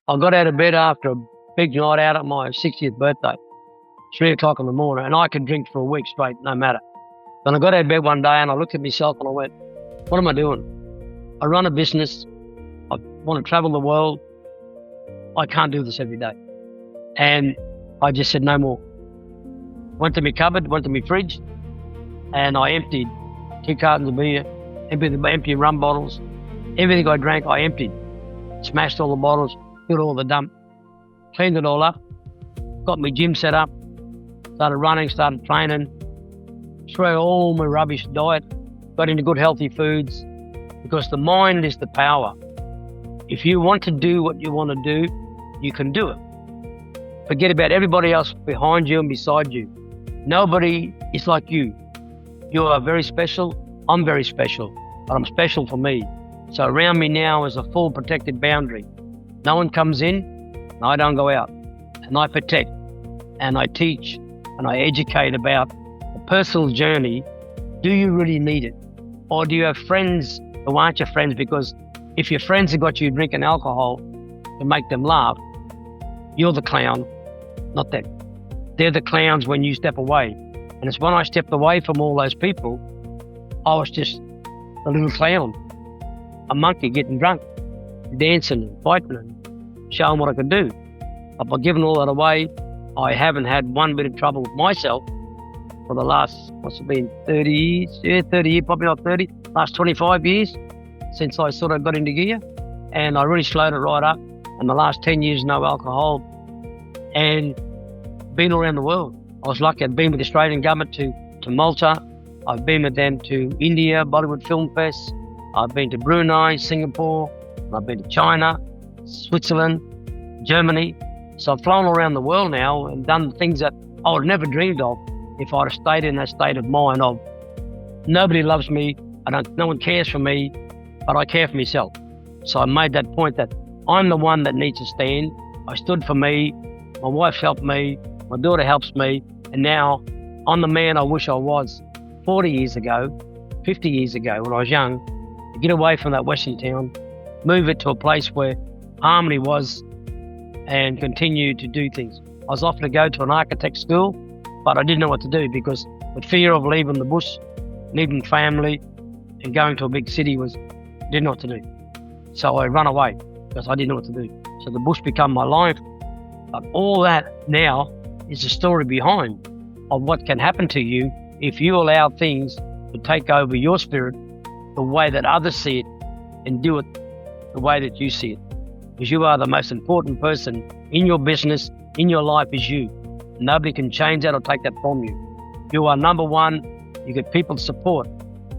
I got out of bed after a big night out at my 60th birthday, 3 o'clock in the morning, and I could drink for a week straight, no matter. Then I got out of bed one day and I looked at myself and I went, what am I doing? I run a business. I want to travel the world. I can't do this every day. And I just said, no more. Went to my cupboard, went to my fridge, and I emptied 2 cartons of beer, emptied rum bottles. Everything I drank, I emptied. Smashed all the bottles, put all the dump, cleaned it all up, got my gym set up, started running, started training, threw all my rubbish diet, got into good healthy foods, because the mind is the power. If you want to do what you want to do, you can do it. Forget about everybody else behind you and beside you. Nobody is like you. You are very special. I'm very special, but I'm special for me. So around me now is a full protected boundary. No one comes in, and I don't go out. And I protect, and I teach, and I educate about the personal journey. Do you really need it? Or do you have friends who aren't your friends? Because if your friends have got you drinking alcohol to make them laugh, you're the clown, not them. They're the clowns when you step away. And it's when I stepped away from all those people, I was just a little clown, a monkey getting drunk, dancing and fighting and showing what I could do. But by giving all that away, I haven't had one bit of trouble with myself for the last, what's it been, 30 years? Yeah, 30 years, probably not 30, last 25 years since I sort of got into gear. And I really slowed it right up. And the last 10 years, no alcohol. And been around the world. I was lucky. I've been with the Australian government to Malta. I've been with them to India, Bollywood Film Fest. I've been to Brunei, Singapore. I've been to China, Switzerland, Germany. So I've flown around the world now and done things that I would have never dreamed of if I'd have stayed in that state of mind of nobody loves me, no one cares for me, but I care for myself. So I made that point that I'm the one that needs to stand. I stood for me. My wife helped me. My daughter helps me. And now I'm the man I wish I was 40 years ago, 50 years ago when I was young, to get away from that Western town, move it to a place where harmony was, and continue to do things. I was offered to go to an architect school, but I didn't know what to do because the fear of leaving the bush, leaving family, and going to a big city didn't know what to do. So I ran away because I didn't know what to do. So the bush became my life. But all that now is the story behind of what can happen to you if you allow things to take over your spirit the way that others see it and do it the way that you see it. Because you are the most important person in your business, in your life is you. Nobody can change that or take that from you. You are number one. You get people's support.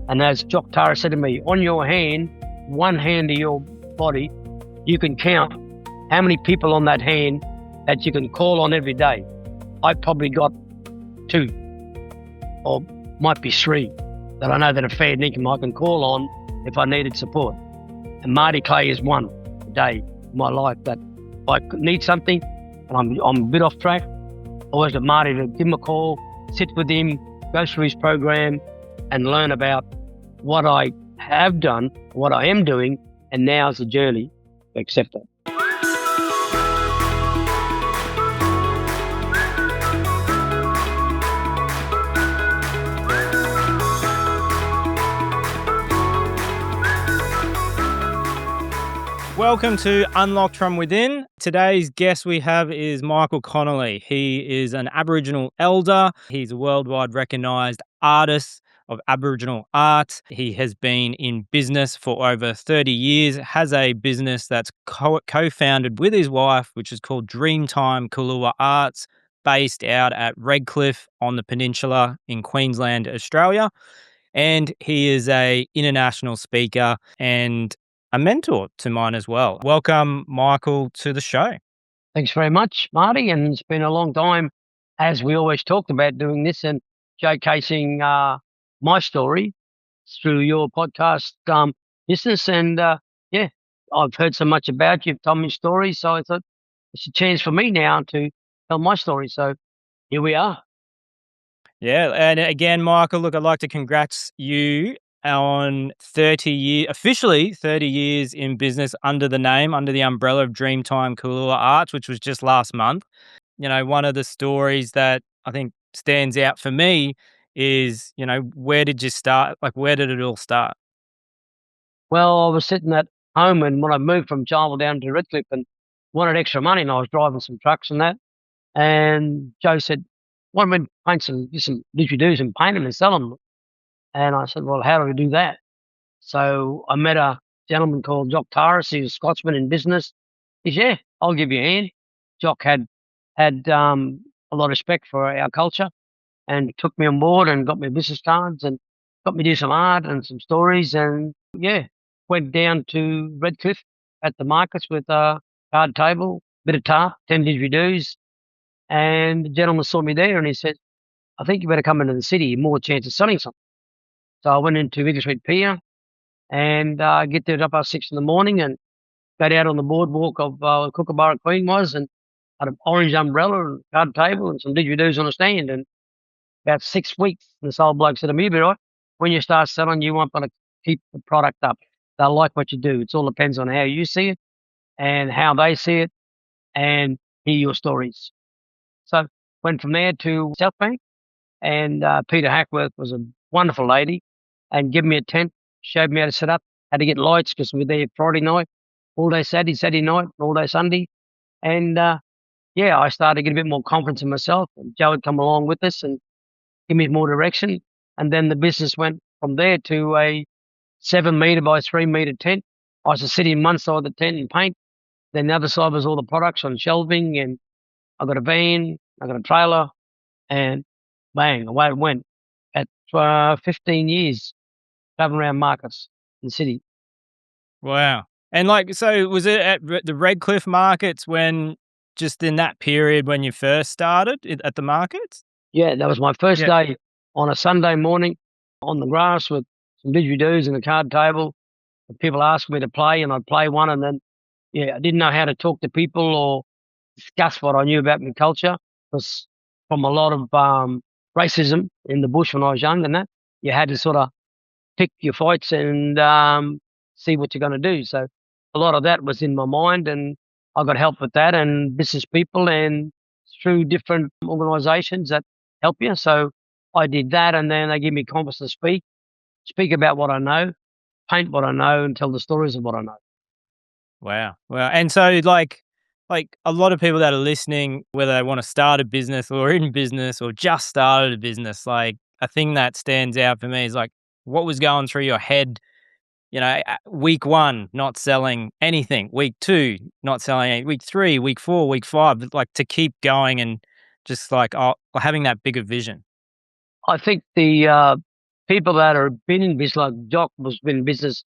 And as Jock Tara said to me, on your hand, one hand to your body, you can count how many people on that hand that you can call on every day. I probably got 2 or might be 3 that I know that are fair income I can call on if I needed support. And Marty Clay is one day in my life that if I need something and I'm a bit off track, I always get Marty to give him a call, sit with him, go through his program and learn about what I have done, what I am doing, and now is the journey to accept that. Welcome to Unlocked from Within. Today's guest we have is Michael Connolly. He is an Aboriginal Elder. He's a worldwide recognised artist of Aboriginal art. He has been in business for over 30 years, has a business that's co-founded with his wife, which is called Dreamtime Kullilla-Art, based out at Redcliffe on the peninsula in Queensland, Australia. And he is an international speaker and a mentor to mine as well. Welcome, Michael, to the show. Thanks very much, Marty. And it's been a long time, as we always talked about, doing this and showcasing my story through your podcast business. And I've heard so much about you. You've told me stories. So I thought it's a chance for me now to tell my story. So here we are. Yeah. And again, Michael, look, I'd like to congrats you on officially 30 years in business under the umbrella of Dreamtime Kullilla-Art, which was just last month. You know, one of the stories that I think stands out for me is, you know, where did you start? Like, where did it all start? Well, I was sitting at home, and when I moved from Charleville down to Redcliffe and wanted extra money, and I was driving some trucks and that, and Joe said, "Why don't we paint some didgeridoos and paint them and sell them?" And I said, "Well, how do we do that?" So I met a gentleman called Jock Taris. He was a Scotsman in business. He said, "Yeah, I'll give you a hand." Jock had a lot of respect for our culture and took me on board and got me business cards and got me to do some art and some stories. And yeah, went down to Redcliffe at the markets with a card table, bit of tarp, 10 didgeridoos. And the gentleman saw me there and he said, "I think you better come into the city, more chance of selling something." So I went into Vicar Street Pier and get there at up past 6 in the morning and got out on the boardwalk of Kookaburra Queen was and had an orange umbrella and card table and some didgeridoos on a stand. And about 6 weeks, this old bloke said to me, "You'll be right. When you start selling, you want to keep the product up. They'll like what you do. It all depends on how you see it and how they see it and hear your stories." So went from there to South Bank, and Peter Hackworth was a wonderful lady and gave me a tent, showed me how to set up, how to get lights because we were there Friday night, all day Saturday night, all day Sunday. And yeah, I started to get a bit more confidence in myself. And Joe had come along with us and give me more direction. And then the business went from there to a 7 metre by 3 metre tent. I was to sit in one side of the tent and paint. Then the other side was all the products on shelving. And I got a van, I got a trailer, and bang, away it went. At 15 years, traveling around markets in the city. Wow. And like, so was it at the Redcliffe Markets just in that period when you first started at the markets? Yeah, that was my first Yeah. day on a Sunday morning on the grass with some didgeridoos and a card table. And people asked me to play, and I'd play one, and then yeah, I didn't know how to talk to people or discuss what I knew about my culture because from a lot of racism in the bush when I was young and that, you had to sort of pick your fights and see what you're going to do. So a lot of that was in my mind, and I got help with that and business people and through different organisations that help you. So I did that, and then they give me confidence to speak about what I know, paint what I know, and tell the stories of what I know. Wow. Wow. And so like a lot of people that are listening, whether they want to start a business or in business or just started a business, like a thing that stands out for me is like what was going through your head, you know, week 1, not selling anything, week 2, not selling anything, week 3, week 4, week 5, like to keep going and just like having that bigger vision. I think the people that have been in business, like Jock was been in business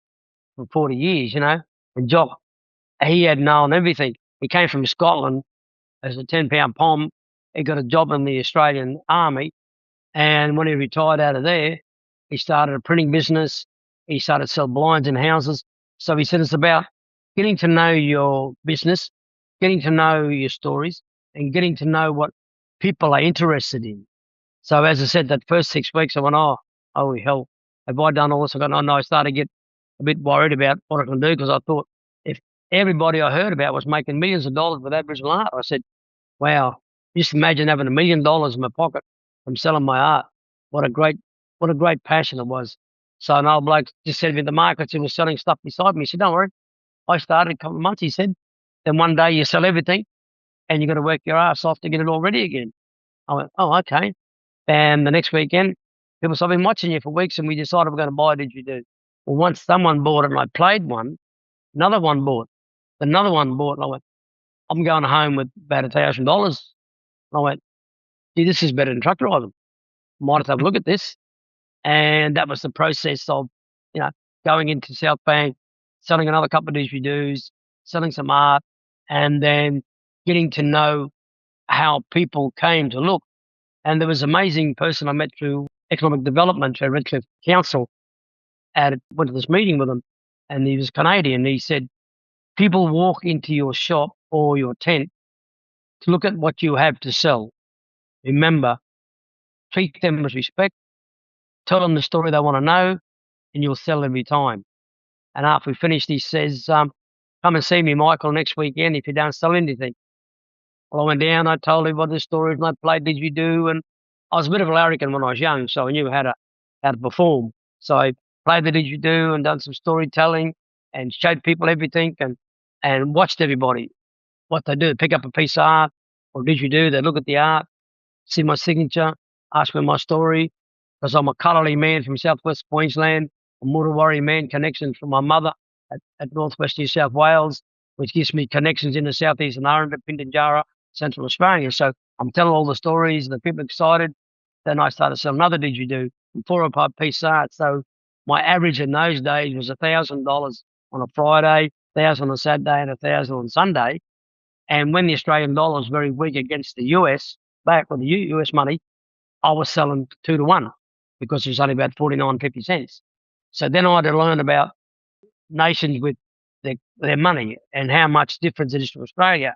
for 40 years, and Jock, he had known everything. He came from Scotland as a 10-pound pom. He got a job in the Australian Army. And when he retired out of there, he started a printing business. He started to sell blinds in houses. So he said it's about getting to know your business, getting to know your stories, and getting to know what people are interested in. So as I said, that first 6 weeks, I went, "Oh, holy hell, have I done all this?" I got, no, I started to get a bit worried about what I can do because I thought if everybody I heard about was making millions of dollars with Aboriginal art, I said, wow, just imagine having $1 million in my pocket from selling my art. What a great passion it was. So an old bloke just said to me at the markets, he was selling stuff beside me. He said, "Don't worry, I started a couple of months," he said. "Then one day you sell everything and you got to work your ass off to get it all ready again." I went, "Oh, okay." And the next weekend, people said, "I've been watching you for weeks and we decided we're going to buy a didgeridoo." Well, once someone bought it and I played one, another one bought, another one bought, and I went, "I'm going home with about $1,000. I went, "Gee, this is better than truck driving. Might have to have a look at this." And that was the process of, you know, going into South Bank, selling another couple of didgeridoos, selling some art, and then getting to know how people came to look. And there was an amazing person I met through economic development at Redcliffe Council. And went to this meeting with him, and he was Canadian. He said, "People walk into your shop or your tent to look at what you have to sell. Remember, treat them with respect, tell them the story they want to know, and you'll sell every time. And after we finished, he says, come and see me, Michael, next weekend if you don't sell anything. Well, I went down, I told everybody the stories, and I played didgeridoo, and I was a bit of a larrikin when I was young, so I knew how to perform. So I played the didgeridoo and done some storytelling and showed people everything and watched everybody, what they do. Pick up a piece of art or didgeridoo, they look at the art, see my signature, ask me my story, because I'm a Connolly man from southwest Queensland, a Murrawarri man, connections from my mother at northwest New South Wales, which gives me connections in the southeastern Aranda, Pintinjara, Central Australia. So I'm telling all the stories, the people excited. Then I started selling another didgeridoo and 4 or 5 piece art. So my average in those days was $1,000 on a Friday, 1,000 on a Saturday, and 1,000 on Sunday. And when the Australian dollar was very weak against the US, back with the US money, I was selling 2 to 1 because it was only about 49.50 cents. So then I had to learn about nations with their money and how much difference it is to Australia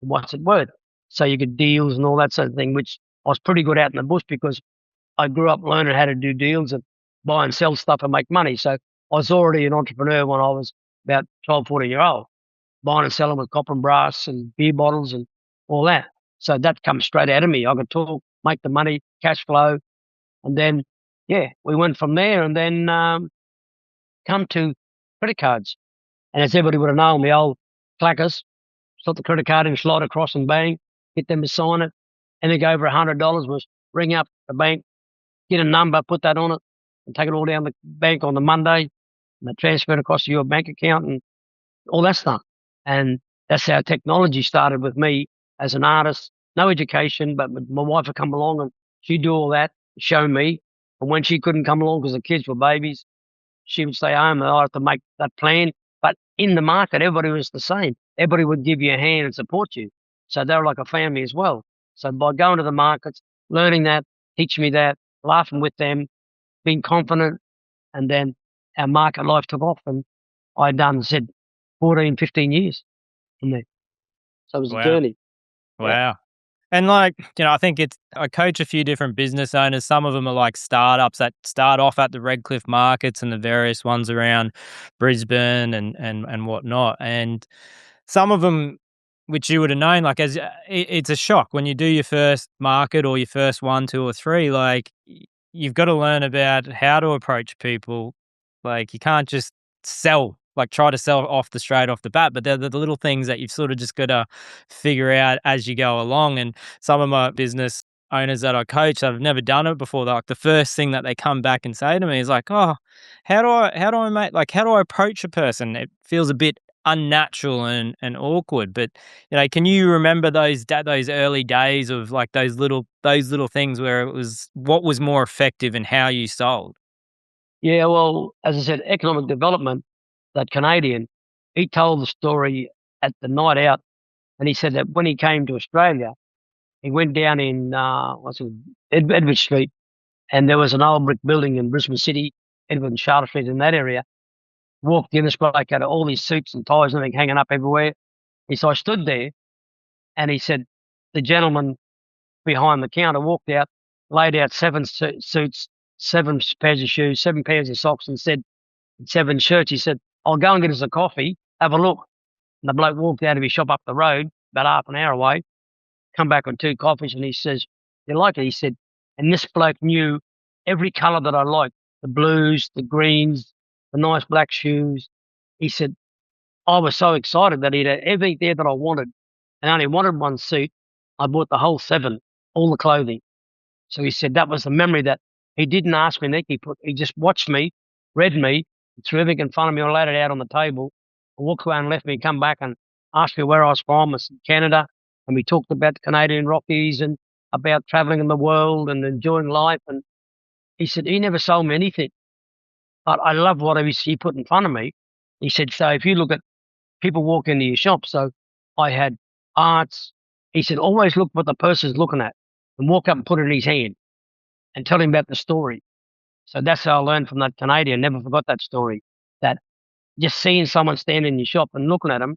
and what's it worth. So you get deals and all that sort of thing, which I was pretty good out in the bush because I grew up learning how to do deals and buy and sell stuff and make money. So I was already an entrepreneur when I was about 12, 14 year old, buying and selling with copper and brass and beer bottles and all that. So that comes straight out of me. I could talk, make the money, cash flow. And then, yeah, we went from there and then come to credit cards. And as everybody would have known, the old clackers, slot the credit card in, slide across and bang, get them to sign it. Anything over $100 was ring up the bank, get a number, put that on it, and take it all down the bank on the Monday, and they transfer it across to your bank account and all that stuff. And that's how technology started with me as an artist. No education, but my wife would come along and she'd do all that, show me. And when she couldn't come along because the kids were babies, she would stay home and I had to make that plan. But in the market, everybody was the same. Everybody would give you a hand and support you. So they were like a family as well. So by going to the markets, learning that, teaching me that, laughing with them, being confident, and then our market life took off and I said 14, 15 years from there. So it was a Wow. journey. Yeah. Wow. And like, I think I coach a few different business owners. Some of them are like startups that start off at the Redcliffe Markets and the various ones around Brisbane and whatnot. And some of them, which you would have known, like it's a shock when you do your first market or your first 1, 2, or 3. Like you've got to learn about how to approach people. Like you can't just try to sell straight off the bat, but they're the little things that you've sort of just got to figure out as you go along. And some of my business owners that I coach that have never done it before, like the first thing that they come back and say to me is like, "Oh, how do I approach a person? It feels a bit unnatural and awkward." But can you remember those early days of like those little things where it was what was more effective and how you sold? Yeah, well, as I said, economic development, that Canadian, he told the story at the night out, and he said that when he came to Australia, he went down in Edward Street, and there was an old brick building in Brisbane City, Edward and Charlotte Street in that area. Walked in, this bloke had all these suits and ties and everything hanging up everywhere. So I stood there, and he said the gentleman behind the counter walked out, laid out 7 suits, 7 pairs of shoes, 7 pairs of socks, and said 7 shirts. He said, "I'll go and get us a coffee, have a look." And the bloke walked out of his shop up the road, about half an hour away, come back with 2 coffees, and he says, "You like it?" He said, and this bloke knew every colour that I liked, the blues, the greens, the nice black shoes. He said, I was so excited that he'd had everything there that I wanted, and I only wanted 1 suit. I bought the whole 7, all the clothing. So he said that was the memory that he didn't ask me anything. He just watched me, read me, threw everything in front of me, I laid it out on the table, and walked away and left me, come back and asked me where I was from. I said Canada, and we talked about the Canadian Rockies and about travelling in the world and enjoying life. And he said he never sold me anything, but I love what he put in front of me. He said, so if you look at people walk into your shop, so I had arts. He said, always look what the person's looking at and walk up and put it in his hand and tell him about the story. So that's how I learned from that Canadian. Never forgot that story. That just seeing someone standing in your shop and looking at them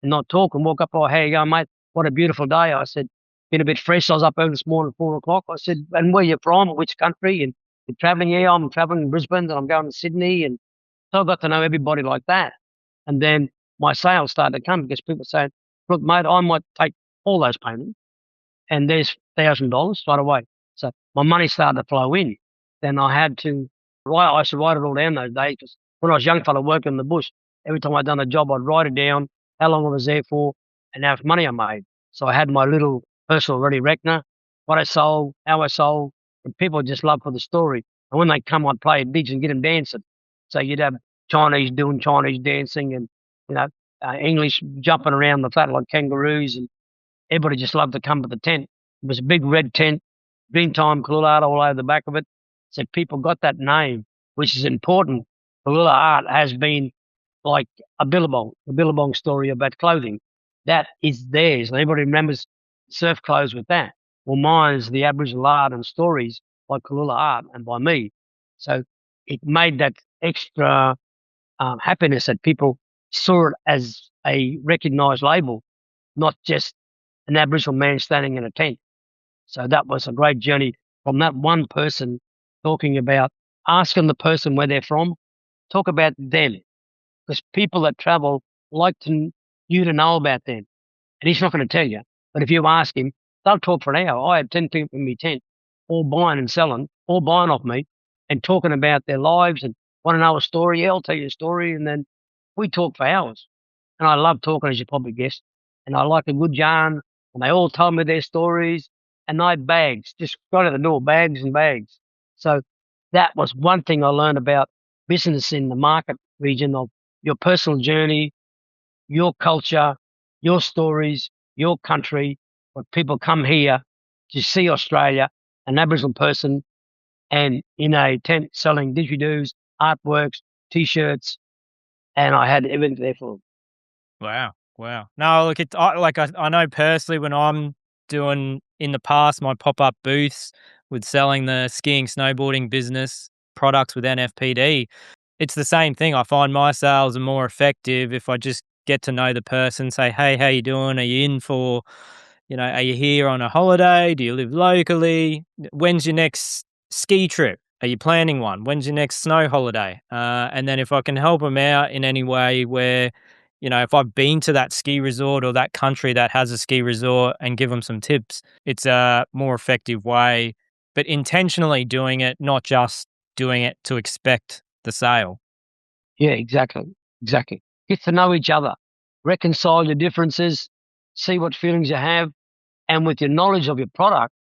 and not talking, walk up, "Oh, how you going, mate? What a beautiful day." I said, "Been a bit fresh. I was up early this morning at 4 o'clock. I said, "And where you from? Which country?" And you're traveling here, I'm traveling in Brisbane, and I'm going to Sydney. And so I got to know everybody like that. And then my sales started to come because people saying, look, mate, I might take all those payments and there's $1,000 right away. So my money started to flow in. Then I had to I used to write it all down those days because when I was a young fella working in the bush, every time I'd done a job, I'd write it down, how long I was there for, and how much money I made. So I had my little personal ready reckoner, what I sold, how I sold, and people just loved for the story. And when they come, I'd play a dig and get them dancing. So you'd have Chinese doing Chinese dancing and, you know, English jumping around the flat like kangaroos, and everybody just loved to come to the tent. It was a big red tent, Dreamtime Kullilla-Art all over the back of it. So people got that name, which is important. Kullilla-Art has been like a Billabong story about clothing. That is theirs. And everybody remembers surf clothes with that. Well, mine's the Aboriginal art and stories by Kullilla-Art and by me. So it made that extra happiness that people saw it as a recognised label, not just an Aboriginal man standing in a tent. So that was a great journey from that one person talking about asking the person where they're from, talk about them, because people that travel like you to know about them. And he's not going to tell you, but if you ask him, they'll talk for an hour. I had 10 people in my tent, all buying and selling, all buying off me and talking about their lives and want to know a story. Yeah, I'll tell you a story. And then we talk for hours. And I love talking, as you probably guessed. And I like a good yarn. And they all told me their stories. And I had bags, just got out the door, bags and bags. So that was one thing I learned about business in the market region of your personal journey, your culture, your stories, your country. When people come here to see Australia, an Aboriginal person, and in a tent selling didgeridoos, artworks, T-shirts, and I had everything there for them. Wow. Wow. No, look, I know personally when I'm doing in the past my pop-up booths with selling the skiing, snowboarding business products with NFPD, it's the same thing. I find my sales are more effective if I just get to know the person, say, hey, how you doing? Are you in for, are you here on a holiday? Do you live locally? When's your next ski trip? Are you planning one? When's your next snow holiday? And then if I can help them out in any way where, if I've been to that ski resort or that country that has a ski resort and give them some tips, it's a more effective way, but intentionally doing it, not just doing it to expect the sale. Yeah, exactly. Exactly. Get to know each other, reconcile your differences, see what feelings you have. And with your knowledge of your product,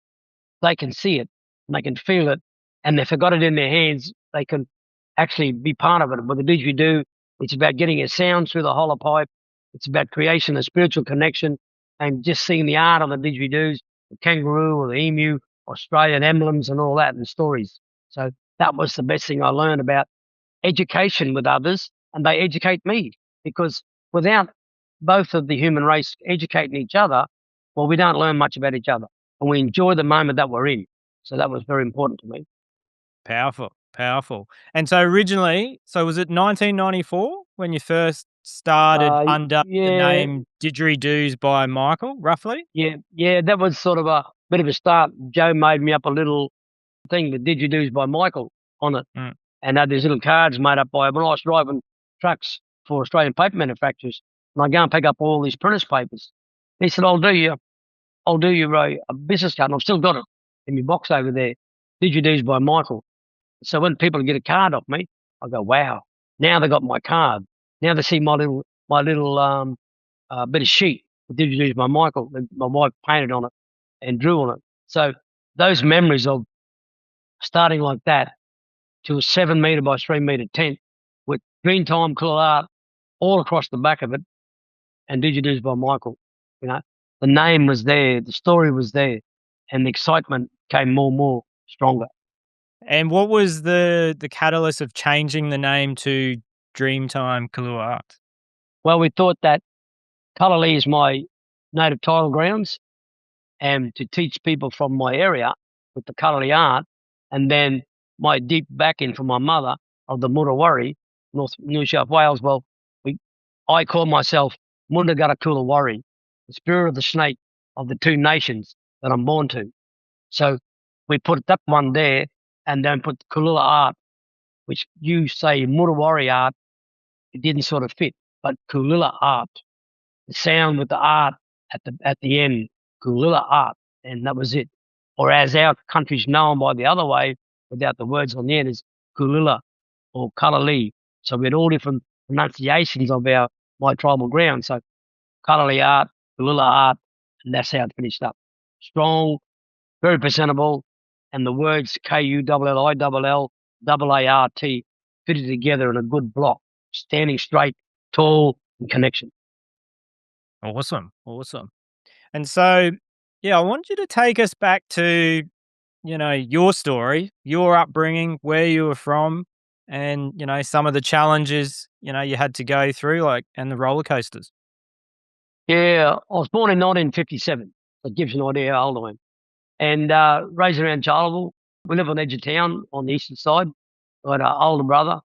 they can see it and they can feel it. And if they've got it in their hands, they can actually be part of it. With the didgeridoo, it's about getting a sound through the hollow pipe. It's about creation of spiritual connection and just seeing the art of the didgeridoos, the kangaroo or the emu, Australian emblems and all that and stories. So that was the best thing I learned about education with others, and they educate me, because without both of the human race educating each other, well, we don't learn much about each other, and we enjoy the moment that we're in. So that was very important to me. Powerful, powerful. And so originally, was it 1994 when you first started under the Yeah, name Didgeridoos by Michael, roughly? yeah, that was sort of a bit of a start. Joe made me up a little thing with didgeridoos by Michael on it, Mm. and had these little cards made up by when I was driving trucks for Australian paper manufacturers, and I go and pick up all these printers papers. He said, I'll do you a business card, and I've still got it in my box over there. Didgeridoos by Michael. So when people get a card off me, I go, wow, now they got my card. Now they see my little bit of sheet with Didgeridoos by Michael that my wife painted on it and drew on it. So those memories of starting like that to a 7 metre by 3 metre tent with Dreamtime Kullilla-Art all across the back of it and Didgeridoos by Michael, you know, the name was there, the story was there, and the excitement came more and more stronger. And what was the catalyst of changing the name to Dreamtime Kullilla-Art? Well, we thought that Connolly is my native title grounds, and to teach people from my area with the Connolly art, and then my deep backing from my mother of the Murrawari, North New South Wales. Well, I call myself Mundagara Kullawari, the spirit of the snake of the two nations that I'm born to. So we put that one there, and then put Kullilla-Art, which you say Murawari art, it didn't sort of fit, but Kullilla-Art, the sound with the art at the end, Kullilla-Art, and that was it. Or as our country's known by the other way, without the words on the end, is Kullilla or Connolly. So we had all different pronunciations of my tribal ground. So Connolly-Art, Kullilla-Art, and that's how it finished up. Strong, very presentable, and the words Kullillart fitted together in a good block, standing straight, tall, and connection. Awesome. Awesome. And so, yeah, I want you to take us back to, your story, your upbringing, where you were from, and, some of the challenges, you had to go through, and the roller coasters. Yeah, I was born in 1957. That gives you an idea how old I am. And raised around Charleville. We live on the edge of town on the eastern side. I had an older brother,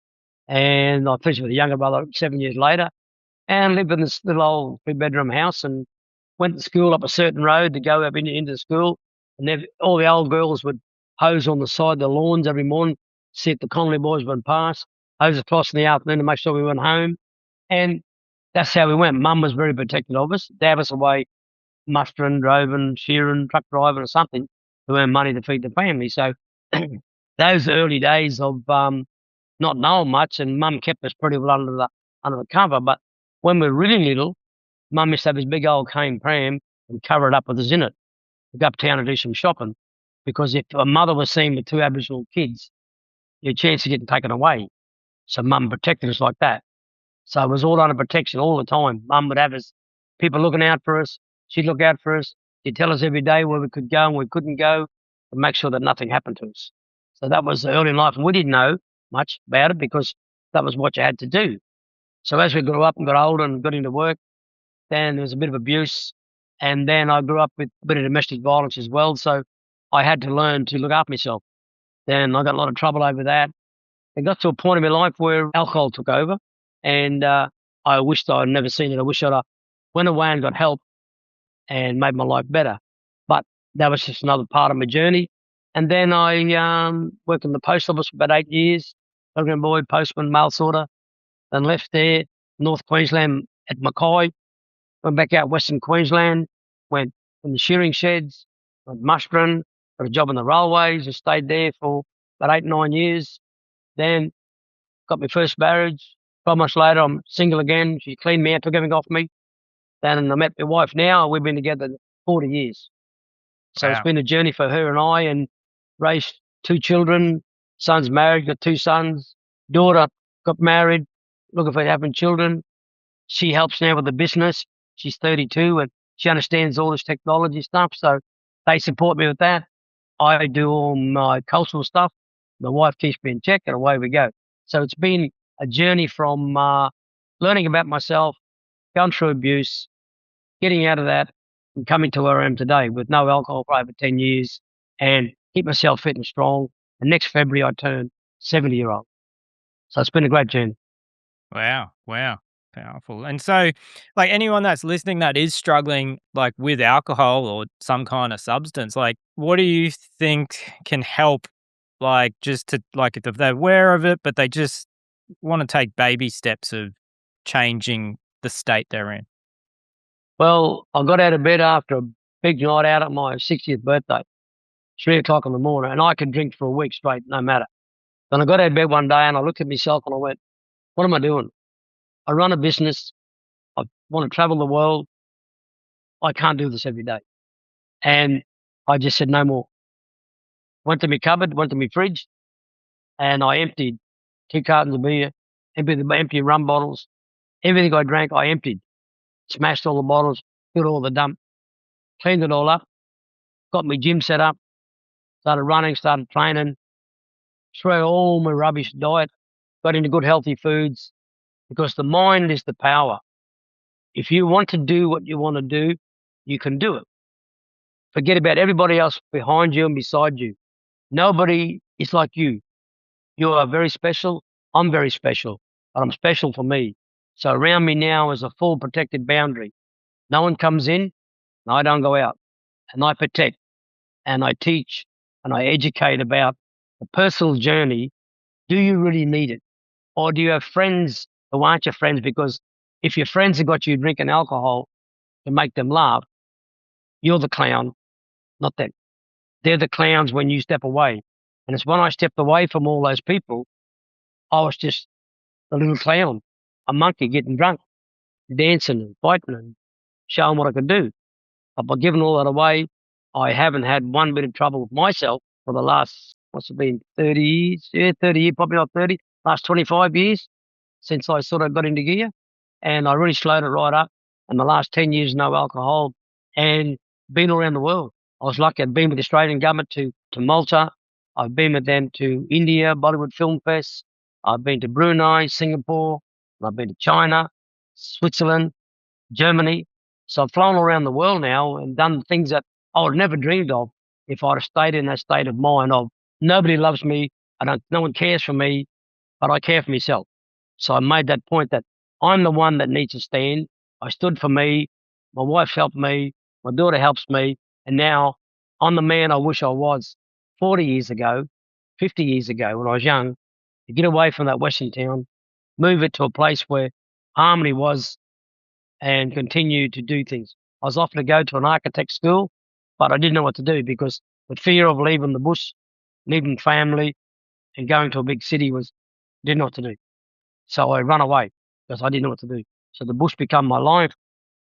and I finished with a younger brother 7 years later, and lived in this little old three-bedroom house and went to school up a certain road to go up into the school. And then all the old girls would hose on the side of the lawns every morning, see if the Connolly boys went past, hose across in the afternoon to make sure we went home. And that's how we went. Mum was very protective of us. Dad was away mustering, droving, shearing, truck driving or something to earn money to feed the family. So those early days of not knowing much, and Mum kept us pretty well under the cover. But when we were really little, Mum used to have this big old cane pram and cover it up with us in it to go uptown and do some shopping. Because if a mother was seen with two Aboriginal kids, your chance of getting taken away. So Mum protected us like that. So it was all under protection all the time. Mum would have us, people looking out for us. She'd look out for us. She'd tell us every day where we could go and we couldn't go to make sure that nothing happened to us. So that was early in life. And we didn't know much about it because that was what you had to do. So as we grew up and got older and got into work, then there was a bit of abuse. And then I grew up with a bit of domestic violence as well. So I had to learn to look after myself. Then I got a lot of trouble over that. It got to a point in my life where alcohol took over. And I wished I'd never seen it. I wish I'd went away and got help and made my life better. But that was just another part of my journey. And then I worked in the post office for about 8 years, Belgian boy, postman, mail sorter, then left there, North Queensland at Mackay, went back out Western Queensland, went in the shearing sheds, went mustering, got a job on the railways and stayed there for about 8, 9 years. Then got my first marriage. 12 months later, I'm single again. She cleaned me out, took everything off me. Then I met my wife now. We've been together 40 years. So It's been a journey for her and I, and raised 2 children. Son's married, got 2 sons. Daughter got married, looking for having children. She helps now with the business. She's 32 and she understands all this technology stuff. So they support me with that. I do all my cultural stuff. My wife keeps me in check and away we go. So it's been a journey from learning about myself, going through abuse, getting out of that, and coming to where I am today with no alcohol for over 10 years and keep myself fit and strong. And next February, I turn 70-year-old. So it's been a great journey. Wow. Wow. Powerful. And so, anyone that's listening that is struggling, with alcohol or some kind of substance, what do you think can help, just to, if they're aware of it, but they just want to take baby steps of changing the state they're in? Well, I got out of bed after a big night out at my 60th birthday, 3 o'clock in the morning, and I could drink for a week straight, no matter. Then I got out of bed one day and I looked at myself and I went, what am I doing? I run a business. I want to travel the world. I can't do this every day. And I just said, no more. Went to my cupboard, went to my fridge, and I emptied 2 cartons of beer, emptied rum bottles. Everything I drank, I emptied. Smashed all the bottles, put all the dump, cleaned it all up, got my gym set up, started running, started training, threw all my rubbish diet, got into good healthy foods, because the mind is the power. If you want to do what you want to do, you can do it. Forget about everybody else behind you and beside you. Nobody is like you. You are very special. I'm very special, but I'm special for me. So around me now is a full protected boundary. No one comes in, and I don't go out. And I protect, and I teach, and I educate about the personal journey, do you really need it? Or do you have friends who aren't your friends? Because if your friends have got you drinking alcohol to make them laugh, you're the clown, not them. They're the clowns when you step away. And it's when I stepped away from all those people, I was just a little clown, a monkey getting drunk, dancing and fighting and showing what I could do. But by giving all that away, I haven't had one bit of trouble with myself for the last, what's it been, 30 years? Yeah, 30 years, probably not 30, last 25 years since I sort of got into gear. And I really slowed it right up. And the last 10 years, no alcohol and been around the world. I was lucky. I'd been with the Australian government to Malta. I've been with them to India, Bollywood Film Fest. I've been to Brunei, Singapore. I've been to China, Switzerland, Germany. So I've flown around the world now and done things that I would have never dreamed of if I'd have stayed in that state of mind of nobody loves me, no one cares for me, but I care for myself. So I made that point that I'm the one that needs to stand. I stood for me. My wife helped me. My daughter helps me. And now I'm the man I wish I was 40 years ago, 50 years ago when I was young, to get away from that Western town, move it to a place where harmony was and continue to do things. I was offered to go to an architect school, but I didn't know what to do because the fear of leaving the bush, leaving family and going to a big city didn't know what to do. So I run away because I didn't know what to do. So the bush became my life.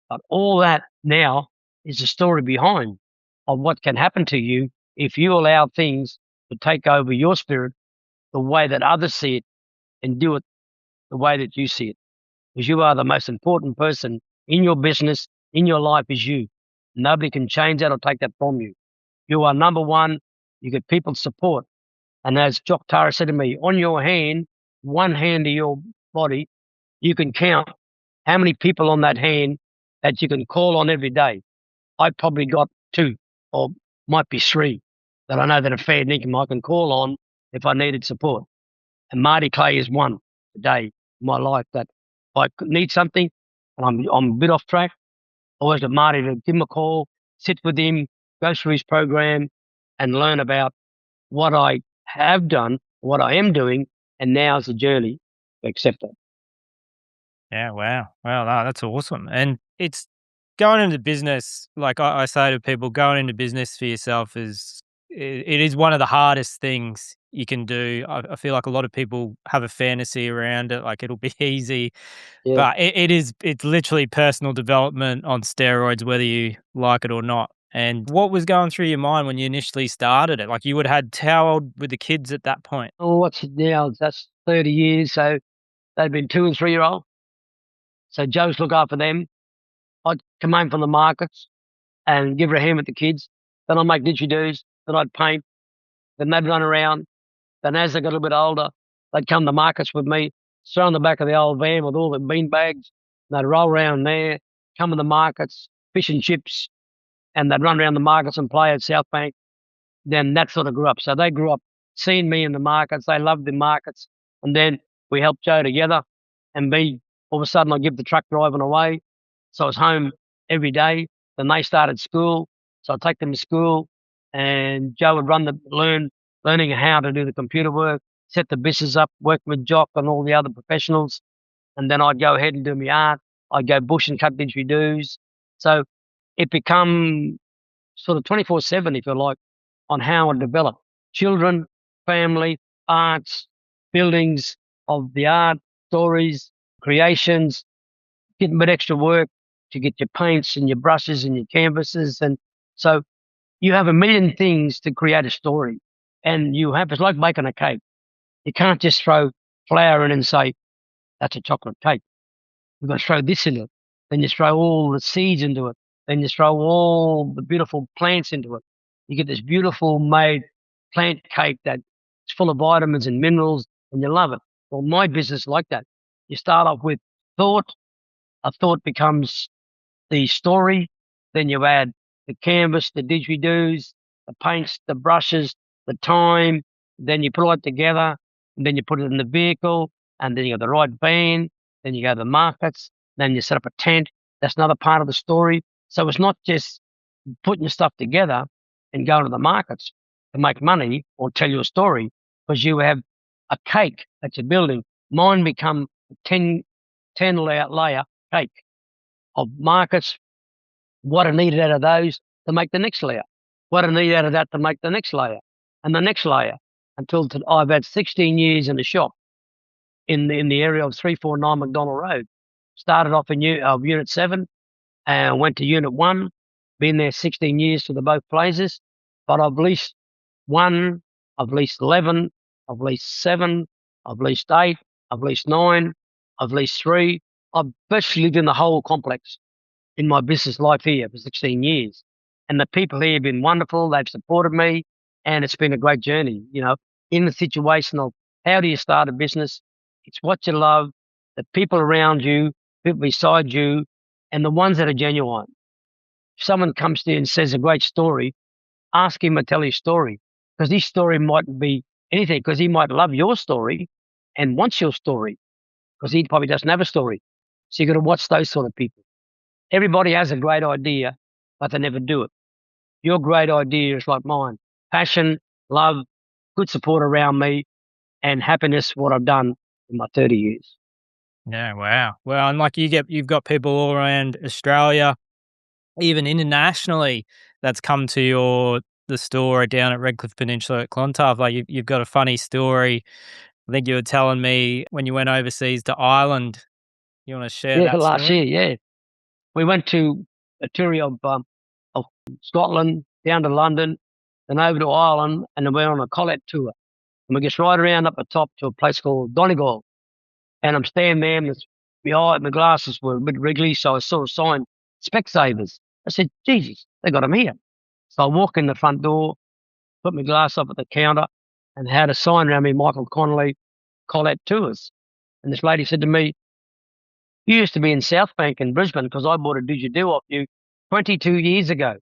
But all that now is the story behind of what can happen to you if you allow things to take over your spirit the way that others see it and do it the way that you see it. Because you are the most important person in your business, in your life is you. Nobody can change that or take that from you. You are number one. You get people's support. And as Jock Tara said to me, on your hand, one hand to your body, you can count how many people on that hand that you can call on every day. I probably got 2 or might be 3 that I know that are fair income I can call on if I needed support. And Marty Clay is one today in my life that if I need something and I'm a bit off track, I always get Marty to give him a call, sit with him, go through his program and learn about what I have done, what I am doing, and now's the journey to accept that. Yeah, wow. Wow, that's awesome. And it's going into business, like I say to people, going into business for yourself it is one of the hardest things you can do. I feel like a lot of people have a fantasy around it, like it'll be easy, Yeah. but it's literally personal development on steroids, whether you like it or not. And what was going through your mind when you initially started it? Like you would have had how old with the kids at that point? Oh, what's it now? That's 30 years. So they've been 2 and 3-year-old. So Joe's look after them. I'd come home from the markets and give her a hand with the kids. Then I'd make didgeridoos. Then I'd paint. Then they'd run around. Then as they got a little bit older, they'd come to markets with me, sit on the back of the old van with all the bean bags. And they'd roll around there, come to the markets, fish and chips, and they'd run around the markets and play at South Bank. Then that sort of grew up. So they grew up seeing me in the markets. They loved the markets. And then we helped Joe together. And me, all of a sudden, I give the truck driving away. So I was home every day. Then they started school. So I'd take them to school. And Joe would learning how to do the computer work, set the business up, work with Jock and all the other professionals. And then I'd go ahead and do my art. I'd go bush and cut didgeridoos. So it become sort of 24/7, if you like, on how I develop children, family, arts, buildings of the art, stories, creations, getting a bit extra work to get your paints and your brushes and your canvases. And so you have a million things to create a story. And it's like making a cake. You can't just throw flour in and say, that's a chocolate cake. You've got to throw this in it. Then you throw all the seeds into it. Then you throw all the beautiful plants into it. You get this beautiful made plant cake that's full of vitamins and minerals, and you love it. Well, my business is like that. You start off with thought. A thought becomes the story. Then you add the canvas, the didgeridoos, the paints, the brushes, the time. Then you put it all together. And then you put it in the vehicle. And then you got the right van. Then you go to the markets. Then you set up a tent. That's another part of the story. So it's not just putting your stuff together and going to the markets. to make money or tell your story, because you have a cake that you're building. Mine become a 10 layer cake of markets, what I needed out of those to make the next layer, what I need out of that to make the next layer and the next layer, until I've had 16 years in the shop in the area of 349 McDonald Road. Started off in Unit 7 and went to Unit 1. Been there 16 years to the both places, but I've leased 1, I've leased 11, I've leased 7, I've leased 8, I've leased 9, I've leased 3. I've virtually lived in the whole complex in my business life here for 16 years. And the people here have been wonderful. They've supported me, and it's been a great journey, in the situation of how do you start a business? It's what you love, the people around you, people beside you, and the ones that are genuine. If someone comes to you and says a great story, ask him to tell his story, because his story mightn't be anything, because he might love your story and wants your story, because he probably doesn't have a story. So you've got to watch those sort of people. Everybody has a great idea, but they never do it. Your great idea is like mine. Passion, love, good support around me, and happiness, what I've done in my 30 years. Yeah, wow. Well, and like you've got people all around Australia, even internationally, that's come to the store down at Redcliffe Peninsula at Clontarf. Like you've got a funny story. I think you were telling me when you went overseas to Ireland. You want to share Yeah, that last story? year, yeah. We went to a tour of Scotland, down to London, then over to Ireland, and then we're on a Colette tour. And we get right around up the top to a place called Donegal. And I'm standing there, and my glasses were a bit wriggly, so I saw a sign, Specsavers. I said, Jesus, they got them here. So I walk in the front door, put my glass up at the counter, and had a sign around me, Michael Connolly, Colette Tours. And this lady said to me, you used to be in South Bank in Brisbane, because I bought a didgeridoo off you 22 years ago.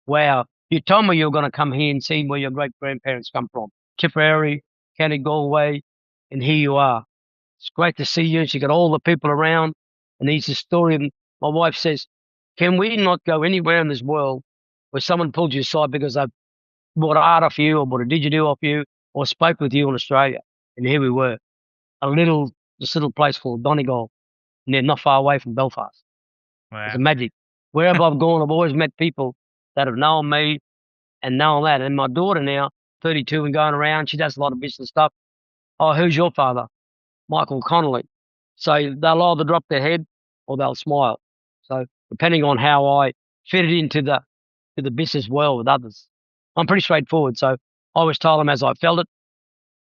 Wow. You told me you were going to come here and see where your great-grandparents come from. Tipperary, County Galway, and here you are. It's great to see you. She got all the people around, and he's a story. And my wife says, can we not go anywhere in this world where someone pulled you aside because they've bought art off you or bought a didgeridoo off you or spoke with you in Australia? And here we were, this little place called Donegal, and they're not far away from Belfast. Wow. It's a magic. Wherever I've gone, I've always met people that have known me and known that. And my daughter now, 32 and going around, she does a lot of business stuff. Oh, who's your father? Michael Connolly. So they'll either drop their head or they'll smile. So depending on how I fit it into the business world with others, I'm pretty straightforward. So I always tell them as I felt it,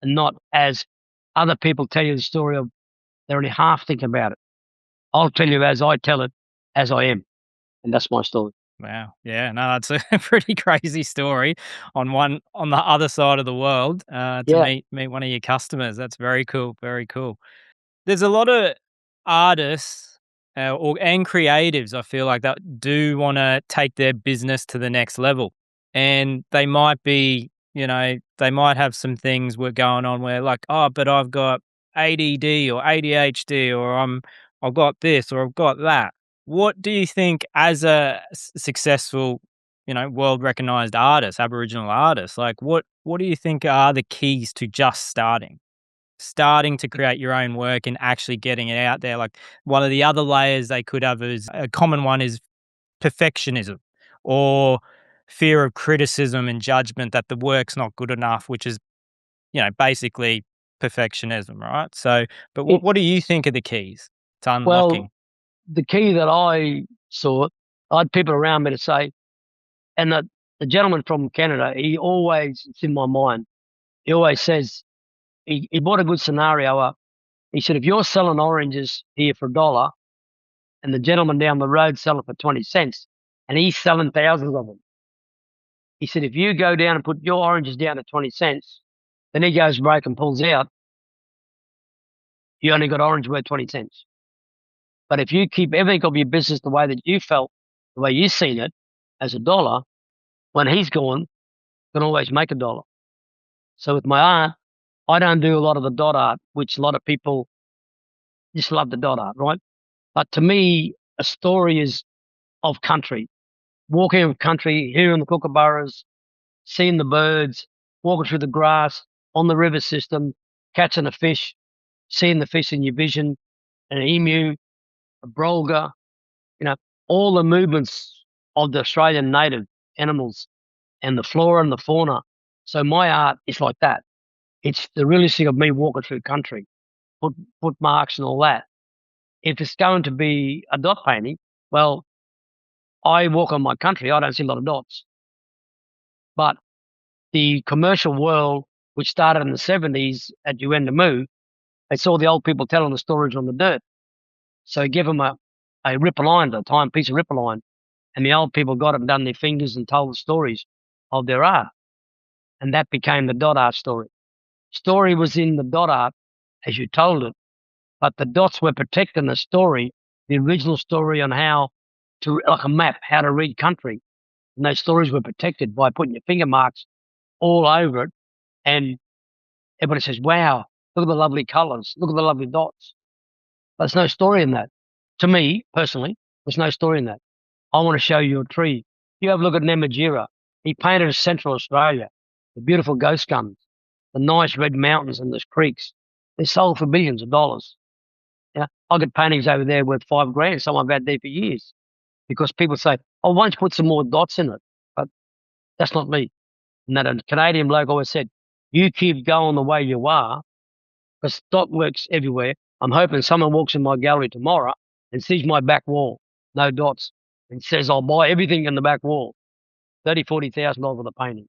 and not as other people tell you the story of they're only half thinking about it. I'll tell you as I tell it, as I am, and that's my story. Wow. Yeah, no, that's a pretty crazy story on the other side of the world, to Yeah, meet one of your customers. That's very cool. Very cool. There's a lot of artists, and creatives, I feel like, that do wanna take their business to the next level, and they might be, they might have some things going on where like, "Oh, but I've got ADD or ADHD, or I've got this or I've got that." What do you think, as a successful, world recognized artist, Aboriginal artist, like what do you think are the keys to just starting to create your own work and actually getting it out there? Like, one of the other layers they could have, is a common one, is perfectionism or fear of criticism and judgment that the work's not good enough, which is, basically perfectionism, right? So, but what do it's you think are the keys to unlocking? well, the key that I saw, I had people around me to say, and the gentleman from Canada, he always, it's in my mind, he always says, he brought a good scenario up. He said, if you're selling oranges here for $1 and the gentleman down the road selling for 20 cents and he's selling thousands of them, he said, if you go down and put your oranges down to 20 cents, then he goes break and pulls out, you only got orange worth 20 cents. But if you keep everything of your business the way that you felt, the way you seen it, as $1, when he's gone, you can always make $1. So with my art, I don't do a lot of the dot art, which a lot of people just love the dot art, right? But to me, a story is of country. Walking of country, hearing the kookaburras, seeing the birds, walking through the grass, on the river system, catching a fish, seeing the fish in your vision, an emu, a brolga, you know, all the movements of the Australian native animals and the flora and the fauna. So my art is like that. It's the realistic of me walking through country, footmarks and all that. If it's going to be a dot painting, well, I walk on my country, I don't see a lot of dots. But the commercial world, which started in the 70s at Yuendamu, they saw the old people telling the stories on the dirt. So give them a ripaline, a time piece of ripaline, and the old people got it and done their fingers and told the stories of their art. And that became the dot art story. Story was in the dot art as you told it, but the dots were protecting the story, the original story on how to, like a map, how to read country. And those stories were protected by putting your finger marks all over it. And everybody says, wow, look at the lovely colours, look at the lovely dots. But there's no story in that. To me, personally, there's no story in that. I want to show you a tree. You have a look at Namatjira. He painted Central Australia, the beautiful ghost guns, the nice red mountains and the creeks. They're sold for millions of dollars. Yeah, I get paintings over there worth $5,000. Some I've had there for years because people say, "Oh, why don't you put some more dots in it?" But that's not me. And that a Canadian bloke always said, "You keep going the way you are, because dot works everywhere." I'm hoping someone walks in my gallery tomorrow and sees my back wall, no dots, and says, "I'll buy everything in the back wall, $30,000-$40,000 for the painting."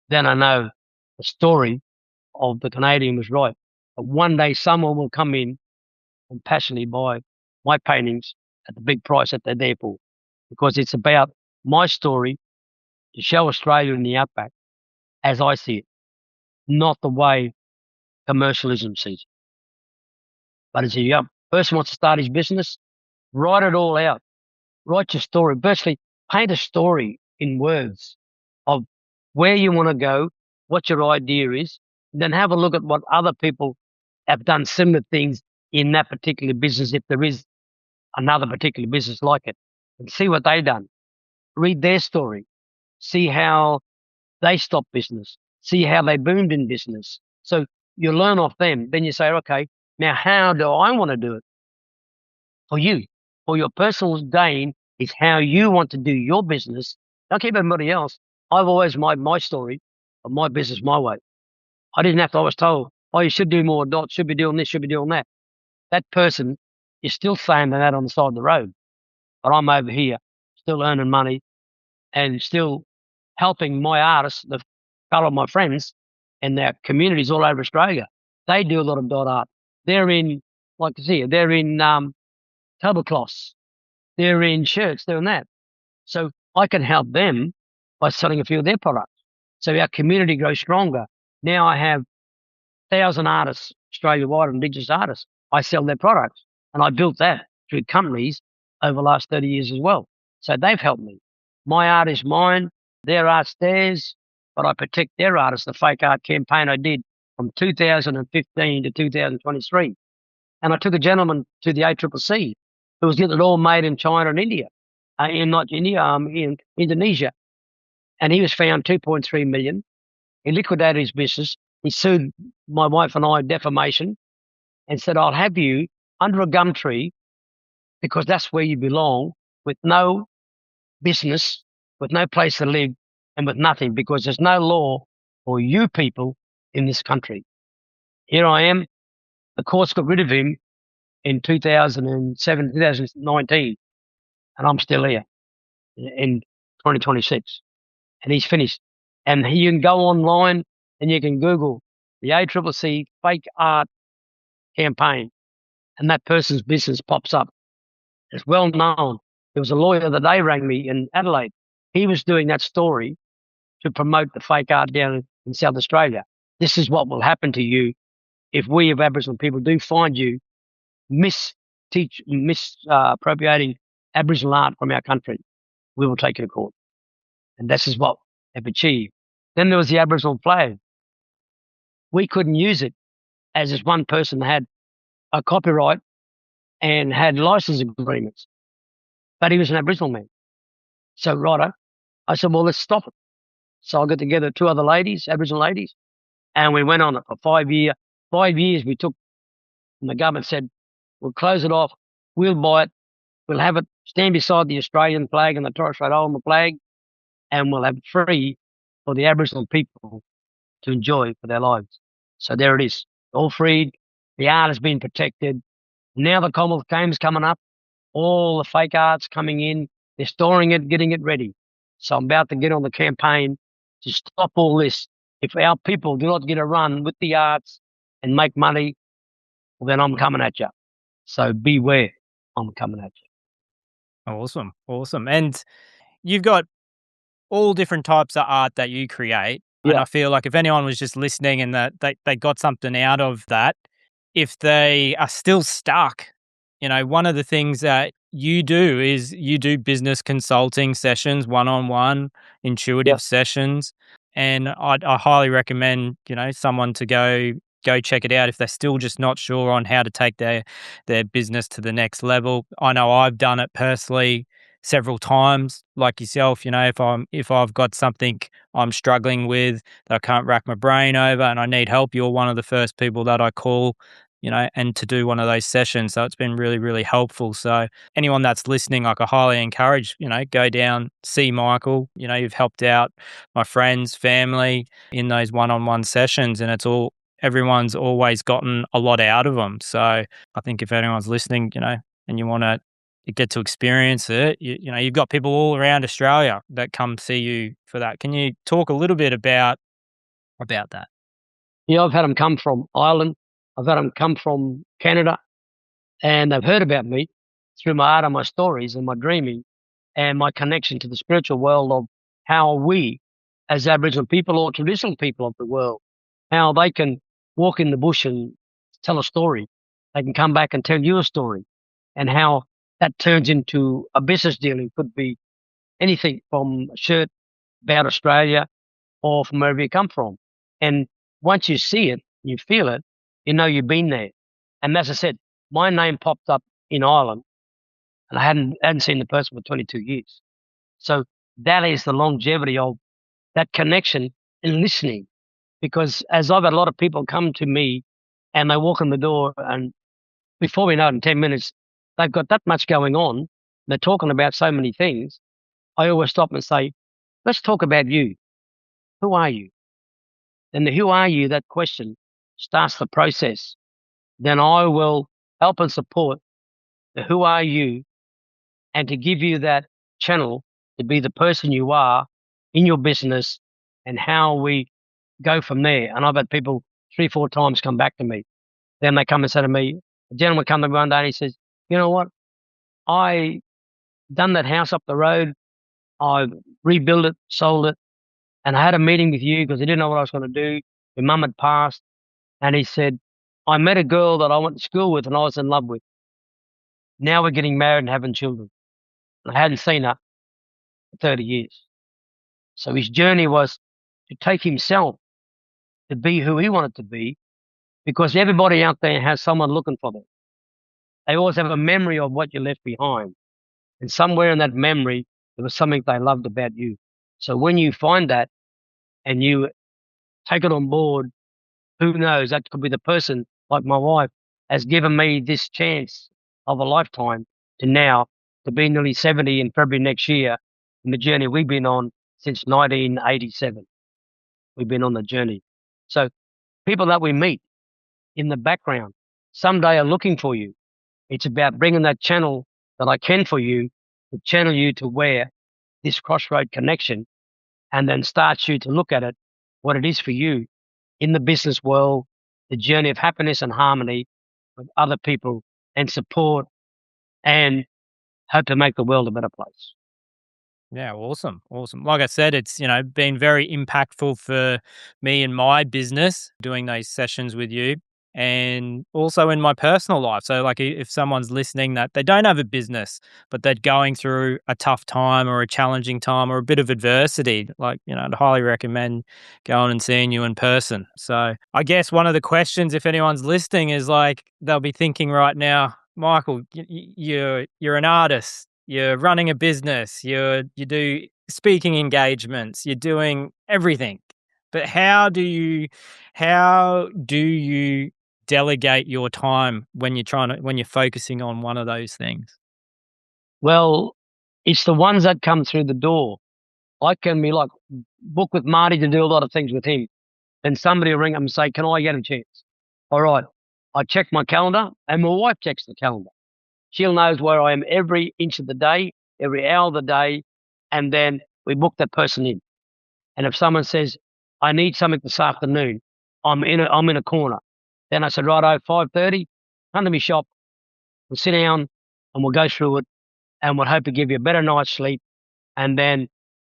Then I know the story of the Canadian was right. But one day someone will come in and passionately buy my paintings at the big price that they're there for, because it's about my story to show Australia in the outback as I see it, not the way commercialism sees it. But as a young person wants to start his business, write it all out. Write your story. Virtually paint a story in words of where you want to go, what your idea is, and then have a look at what other people have done similar things in that particular business, if there is another particular business like it, and see what they've done. Read their story. See how they stopped business. See how they boomed in business. So you learn off them. Then you say, okay, now how do I want to do it? For you, for your personal gain is how you want to do your business. Don't keep everybody else. I've always made my story of my business my way. I didn't have to, I was told, oh, you should do more dots, should be doing this, should be doing that. That person is still saying that on the side of the road. But I'm over here, still earning money and still helping my artists, the fellow my friends and their communities all over Australia. They do a lot of dot art. They're in, like you see, they're in tablecloths, they're in shirts, they're in that. So I can help them by selling a few of their products. So our community grows stronger. Now I have 1,000 artists, Australia-wide, Indigenous artists. I sell their products. And I built that through companies over the last 30 years as well. So they've helped me. My art is mine, their art's theirs, but I protect their art. It's the fake art campaign I did from 2015 to 2023. And I took a gentleman to the ACCC who was getting it all made in China and India, in Indonesia. And he was found 2.3 million. He liquidated his business. He sued my wife and I defamation and said, I'll have you under a gum tree because that's where you belong, with no business, with no place to live, and with nothing, because there's no law for you people in this country. Here I am. The courts got rid of him in 2007, 2019, and I'm still here in 2026, and he's finished. And you can go online and you can Google the ACCC fake art campaign, and that person's business pops up. It's well known. There was a lawyer that day rang me in Adelaide. He was doing that story to promote the fake art down in South Australia. This is what will happen to you if we, of Aboriginal people, do find you misappropriating Aboriginal art from our country. We will take you to court. And this is what they've achieved. Then there was the Aboriginal flag. We couldn't use it as this one person had a copyright and had license agreements, but he was an Aboriginal man. So, righto, I said, well, let's stop it. So I got together 2 other ladies, Aboriginal ladies, and we went on it for 5 years. We took, and the government said, we'll close it off. We'll buy it. We'll have it stand beside the Australian flag and the Torres Strait Islander flag, and we'll have it free for the Aboriginal people to enjoy for their lives. So there it is, all freed. The art has been protected. Now the Commonwealth Games coming up, all the fake art's coming in. They're storing it, getting it ready. So I'm about to get on the campaign to stop all this. If our people do not get a run with the arts and make money, well, then I'm coming at you. So beware, I'm coming at you. Awesome. Awesome. And you've got all different types of art that you create. And Yeah, I feel like if anyone was just listening and that they got something out of that, if they are still stuck, one of the things that you do is you do business consulting sessions, one-on-one, yeah, intuitive sessions. And I highly recommend, someone to go check it out if they're still just not sure on how to take their business to the next level. I know I've done it personally several times, like yourself. If I've got something I'm struggling with that I can't rack my brain over and I need help, you're one of the first people that I call, and to do one of those sessions. So it's been really, really helpful. So anyone that's listening, like, I highly encourage, go down, see Michael. You've helped out my friends, family in those one-on-one sessions, and everyone's always gotten a lot out of them. So I think if anyone's listening, and you want to get to experience it, you've got people all around Australia that come see you for that. Can you talk a little bit about that? Yeah, I've had them come from Ireland. I've had them come from Canada, and they've heard about me through my art and my stories and my dreaming and my connection to the spiritual world of how we, as Aboriginal people or traditional people of the world, how they can walk in the bush and tell a story. They can come back and tell you a story, and how that turns into a business deal. It could be anything from a shirt about Australia or from wherever you come from. And once you see it, you feel it, you know you've been there. And as I said, my name popped up in Ireland, and I hadn't seen the person for 22 years. So that is the longevity of that connection and listening. Because as I've had a lot of people come to me and they walk in the door, and before we know it, in 10 minutes, they've got that much going on. They're talking about so many things. I always stop and say, let's talk about you. Who are you? Then the who are you, that question starts the process. Then I will help and support the who are you, and to give you that channel to be the person you are in your business, and how we go from there. And I've had people 3, 4 times come back to me. Then they come and say to me, a gentleman come to me one day and he says, you know what? I done that house up the road. I rebuilt it, sold it, and I had a meeting with you because I didn't know what I was going to do. Your mum had passed. And he said, I met a girl that I went to school with and I was in love with. Now we're getting married and having children. And I hadn't seen her for 30 years. So his journey was to take himself to be who he wanted to be, because everybody out there has someone looking for them. They always have a memory of what you left behind. And somewhere in that memory, there was something they loved about you. So when you find that and you take it on board, who knows? That could be the person, like my wife, has given me this chance of a lifetime to now to be nearly 70 in February next year, in the journey we've been on since 1987. We've been on the journey. So people that we meet in the background someday are looking for you. It's about bringing that channel that I can for you, to channel you to where this crossroad connection, and then starts you to look at it, what it is for you in the business world, the journey of happiness and harmony with other people, and support, and hope to make the world a better place. Yeah, awesome. Awesome. Like I said, it's, been very impactful for me and my business doing those sessions with you, and also in my personal life. So like if someone's listening that they don't have a business, but they're going through a tough time or a challenging time or a bit of adversity, like, I'd highly recommend going and seeing you in person. So I guess one of the questions, if anyone's listening, is like, they'll be thinking right now, Michael, you're an artist. You're running a business. You do speaking engagements. You're doing everything. But how do you delegate your time when you're focusing on one of those things? Well, it's the ones that come through the door. I can be like, book with Marty to do a lot of things with him. Then somebody will ring up and say, can I get a chance? All right. I check my calendar and my wife checks the calendar. She'll knows where I am every inch of the day, every hour of the day. And then we book that person in. And if someone says, I need something this afternoon, I'm in a corner. Then I said, righto, 5:30, come to me shop, we'll sit down and we'll go through it and we'll hope to give you a better night's sleep. And then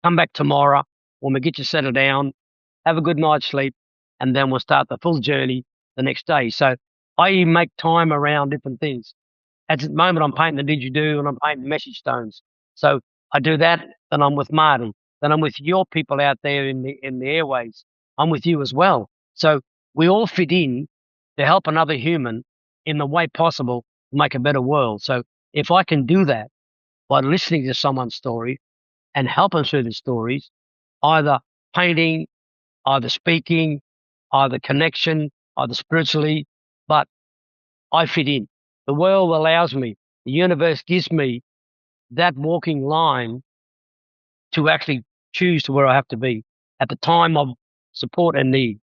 come back tomorrow when we get you settled down, have a good night's sleep, and then we'll start the full journey the next day. So I make time around different things. At the moment, I'm painting the didgeridoo and I'm painting message stones. So I do that, then I'm with Marty. Then I'm with your people out there in the airways. I'm with you as well. So we all fit in to help another human in the way possible to make a better world. So if I can do that by listening to someone's story and helping through the stories, either painting, either speaking, either connection, either spiritually, but I fit in. The world allows me, the universe gives me that walking line to actually choose to where I have to be at the time of support and need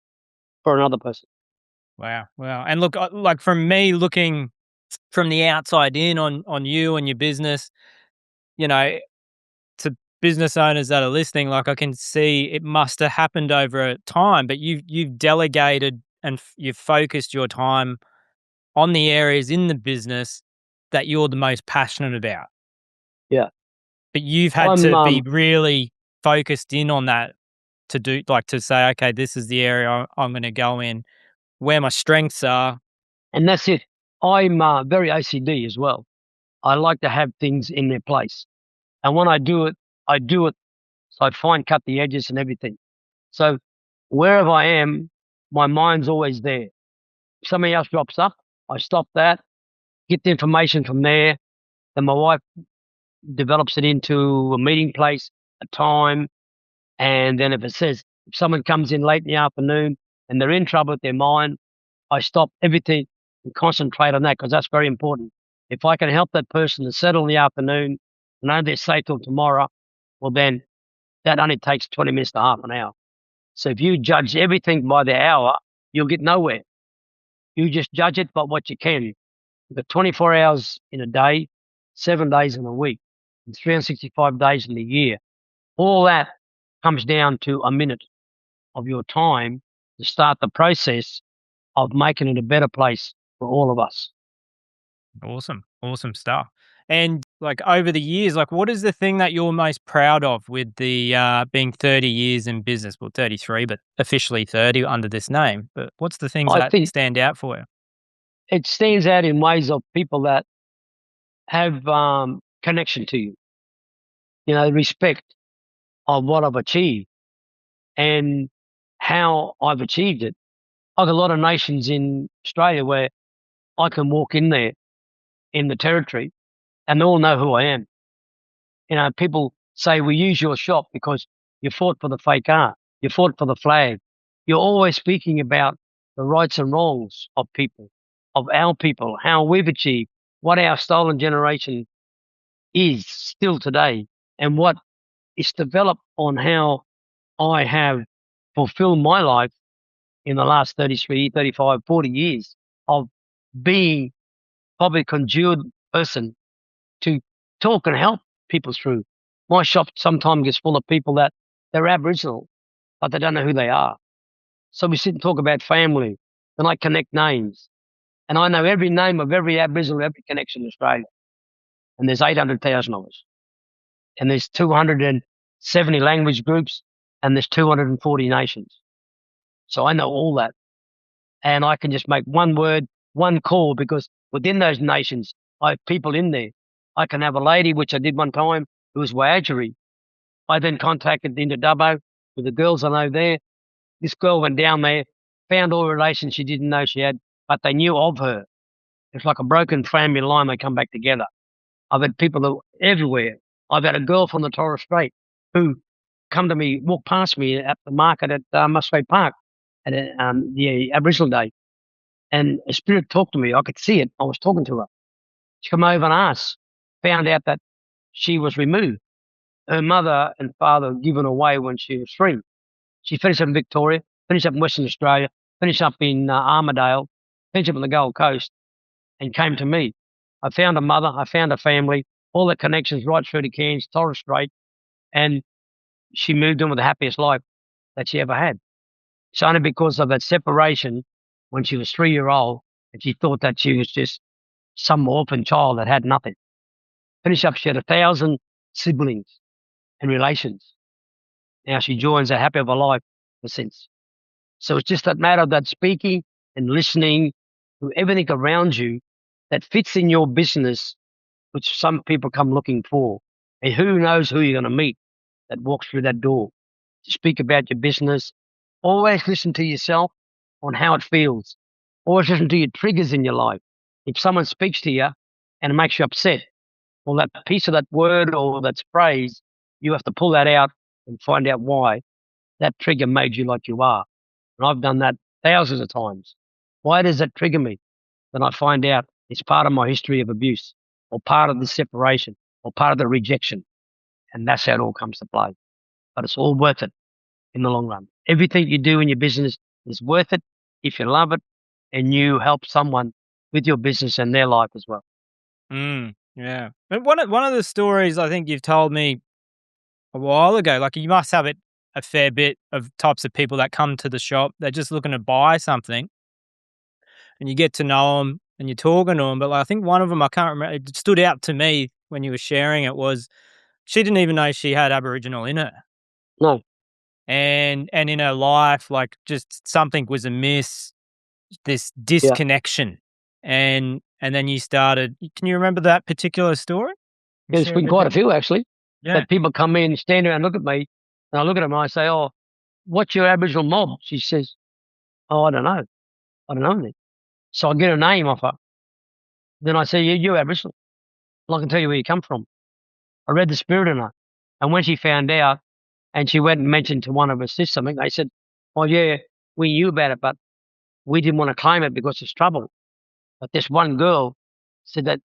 for another person. Wow, wow. And look, like from me looking from the outside in on you and your business, you know, to business owners that are listening, like I can see it must have happened over time, but you've delegated and you've focused your time on the areas in the business that you're the most passionate about. Yeah. But you've had I'm to be really focused in on that to do like to say, okay, this is the area I'm going to go in, where my strengths are. and that's it. I'm very OCD as well. I like to have things in their place. And when I do it so I fine cut the edges and everything. So wherever I am, my mind's always there. If something else drops up, I stop that, get the information from there. Then my wife develops it into a meeting place, a time. And then if someone comes in late in the afternoon and they're in trouble with their mind, I stop everything and concentrate on that because that's very important. If I can help that person to settle in the afternoon and know they're safe till tomorrow, well, then that only takes 20 minutes to half an hour. So if you judge everything by the hour, you'll get nowhere. You just judge it by what you can. You've got 24 hours in a day, 7 days in a week, and 365 days in a year. All that comes down to a minute of your time to start the process of making it a better place for all of us. Awesome. Awesome stuff. And like over the years, like what is the thing that you're most proud of with the being 30 years in business? Well, 33, but officially 30 under this name. But what's the things I that think stand out for you? it stands out in ways of people that have connection to you, respect of what I've achieved and how I've achieved it. I've got a lot of nations in Australia where I can walk in there in the territory and they all know who I am. People say, we use your shop because you fought for the fake art. You fought for the flag. You're always speaking about the rights and wrongs of people, of our people, how we've achieved, what our stolen generation is still today, and what is developed on how I have fulfilled my life in the last 33, 35, 40 years of being public conjured person to talk and help people through. My shop sometimes gets full of people that they're Aboriginal, but they don't know who they are. So we sit and talk about family, and I connect names. And I know every name of every Aboriginal, every connection in Australia. And there's 800,000 of us. And there's 270 language groups, and there's 240 nations. So I know all that. And I can just make one word, one call, because within those nations, I have people in there. I can have a lady, which I did one time, who was Wiradjuri. I then contacted into Dubbo with the girls I know there. This girl went down there, found all the relations she didn't know she had, but they knew of her. It's like a broken family line, they come back together. I've had people everywhere. I've had a girl from the Torres Strait who come to me, walk past me at the market at Musgrave Park at the Aboriginal Day. And a spirit talked to me. I could see it. I was talking to her. She came over and asked, found out that she was removed. Her mother and father were given away when she was 3. She finished up in Victoria, finished up in Western Australia, finished up in Armidale, finished up on the Gold Coast, and came to me. I found a mother, I found a family, all the connections right through to Cairns, Torres Strait, and she moved on with the happiest life that she ever had. It's only because of that separation when she was 3-year-old, and she thought that she was just some orphan child that had nothing. Finished up, she had 1,000 siblings and relations. Now she joins a happy of her life ever since. So it's just that matter of that speaking and listening to everything around you that fits in your business, which some people come looking for. And who knows who you're going to meet that walks through that door to speak about your business. Always listen to yourself on how it feels. Always listen to your triggers in your life. If someone speaks to you and it makes you upset, well, that piece of that word or that phrase, you have to pull that out and find out why that trigger made you like you are. And I've done that thousands of times. Why does that trigger me? Then I find out it's part of my history of abuse or part of the separation or part of the rejection. And that's how it all comes to play. But it's all worth it in the long run. Everything you do in your business is worth it if you love it and you help someone with your business and their life as well. Yeah. And one of the stories I think you've told me a while ago, like you must have a fair bit of types of people that come to the shop. They're just looking to buy something, and you get to know them and you're talking to them. But like, I think one of them, I can't remember, it stood out to me when you were sharing it, was she didn't even know she had Aboriginal in her. No. And in her life, like just something was amiss, this disconnection. And then you started, can you remember that particular story? Yeah, there's been quite a few actually. Yeah. That people come in, stand there and look at me, and I look at them and I say, "Oh, what's your Aboriginal mob?" She says, "Oh, I don't know. I don't know anything." So I get a name off her. Then I say, "You're Aboriginal. Well, I can tell you where you come from." I read the spirit in her. And when she found out and she went and mentioned to one of her sisters something, they said, "Oh, yeah, we knew about it, but we didn't want to claim it because it's trouble." But this one girl said that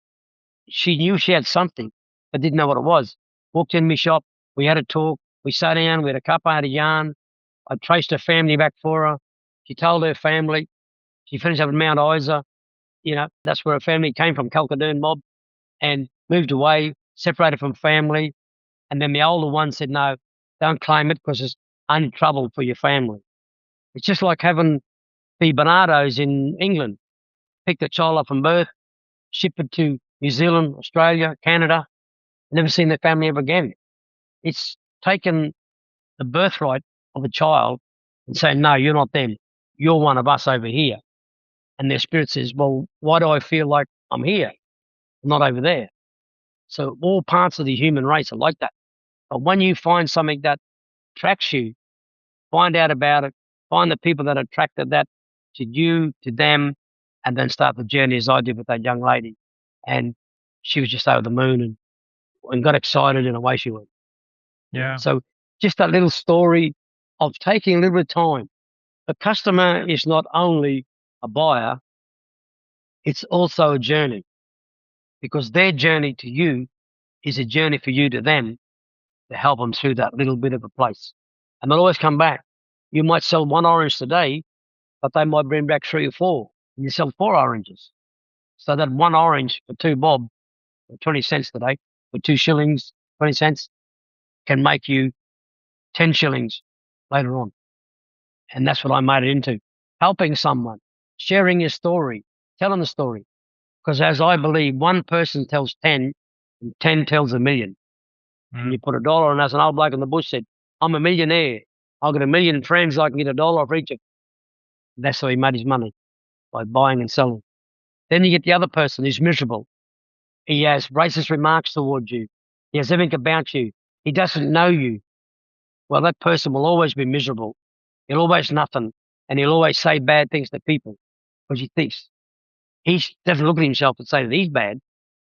she knew she had something, but didn't know what it was. Walked in my shop. We had a talk. We sat down. We had a cup. I had a yarn. I traced her family back for her. She told her family. She finished up in Mount Isa. You know, that's where her family came from, Kalkadoon mob, and moved away, separated from family. And then the older one said, "No, don't claim it because it's only trouble for your family." It's just like having the Bernardos in England. Pick the child up from birth, ship it to New Zealand, Australia, Canada, never seen their family ever again. It's taken the birthright of a child and saying, "No, you're not them. You're one of us over here." And their spirit says, "Well, why do I feel like I'm here, not over there?" So all parts of the human race are like that. But when you find something that attracts you, find out about it, find the people that attracted that to you, to them, and then start the journey as I did with that young lady. And she was just over the moon and got excited and away she went. Yeah. So just that little story of taking a little bit of time. The customer is not only a buyer, it's also a journey, because their journey to you is a journey for you to them to help them through that little bit of a place. And they'll always come back. You might sell 1 orange today, but they might bring back 3 or 4, and you sell 4 oranges. So that 1 orange for 2 bob, or 20 cents today, for 2 shillings, 20 cents, can make you 10 shillings later on. And that's what I made it into. Helping someone, sharing your story, telling the story. Because as I believe, one person tells 10, and 10 tells a million. And you put $1, and as an old bloke in the bush said, "I'm a millionaire. I've got 1,000,000 friends. I can get $1 off each of." That's how he made his money, by buying and selling. Then you get the other person who's miserable. He has racist remarks towards you. He has everything about you. He doesn't know you. Well, that person will always be miserable. He'll always nothing, and he'll always say bad things to people because he thinks he doesn't look at himself and say that he's bad.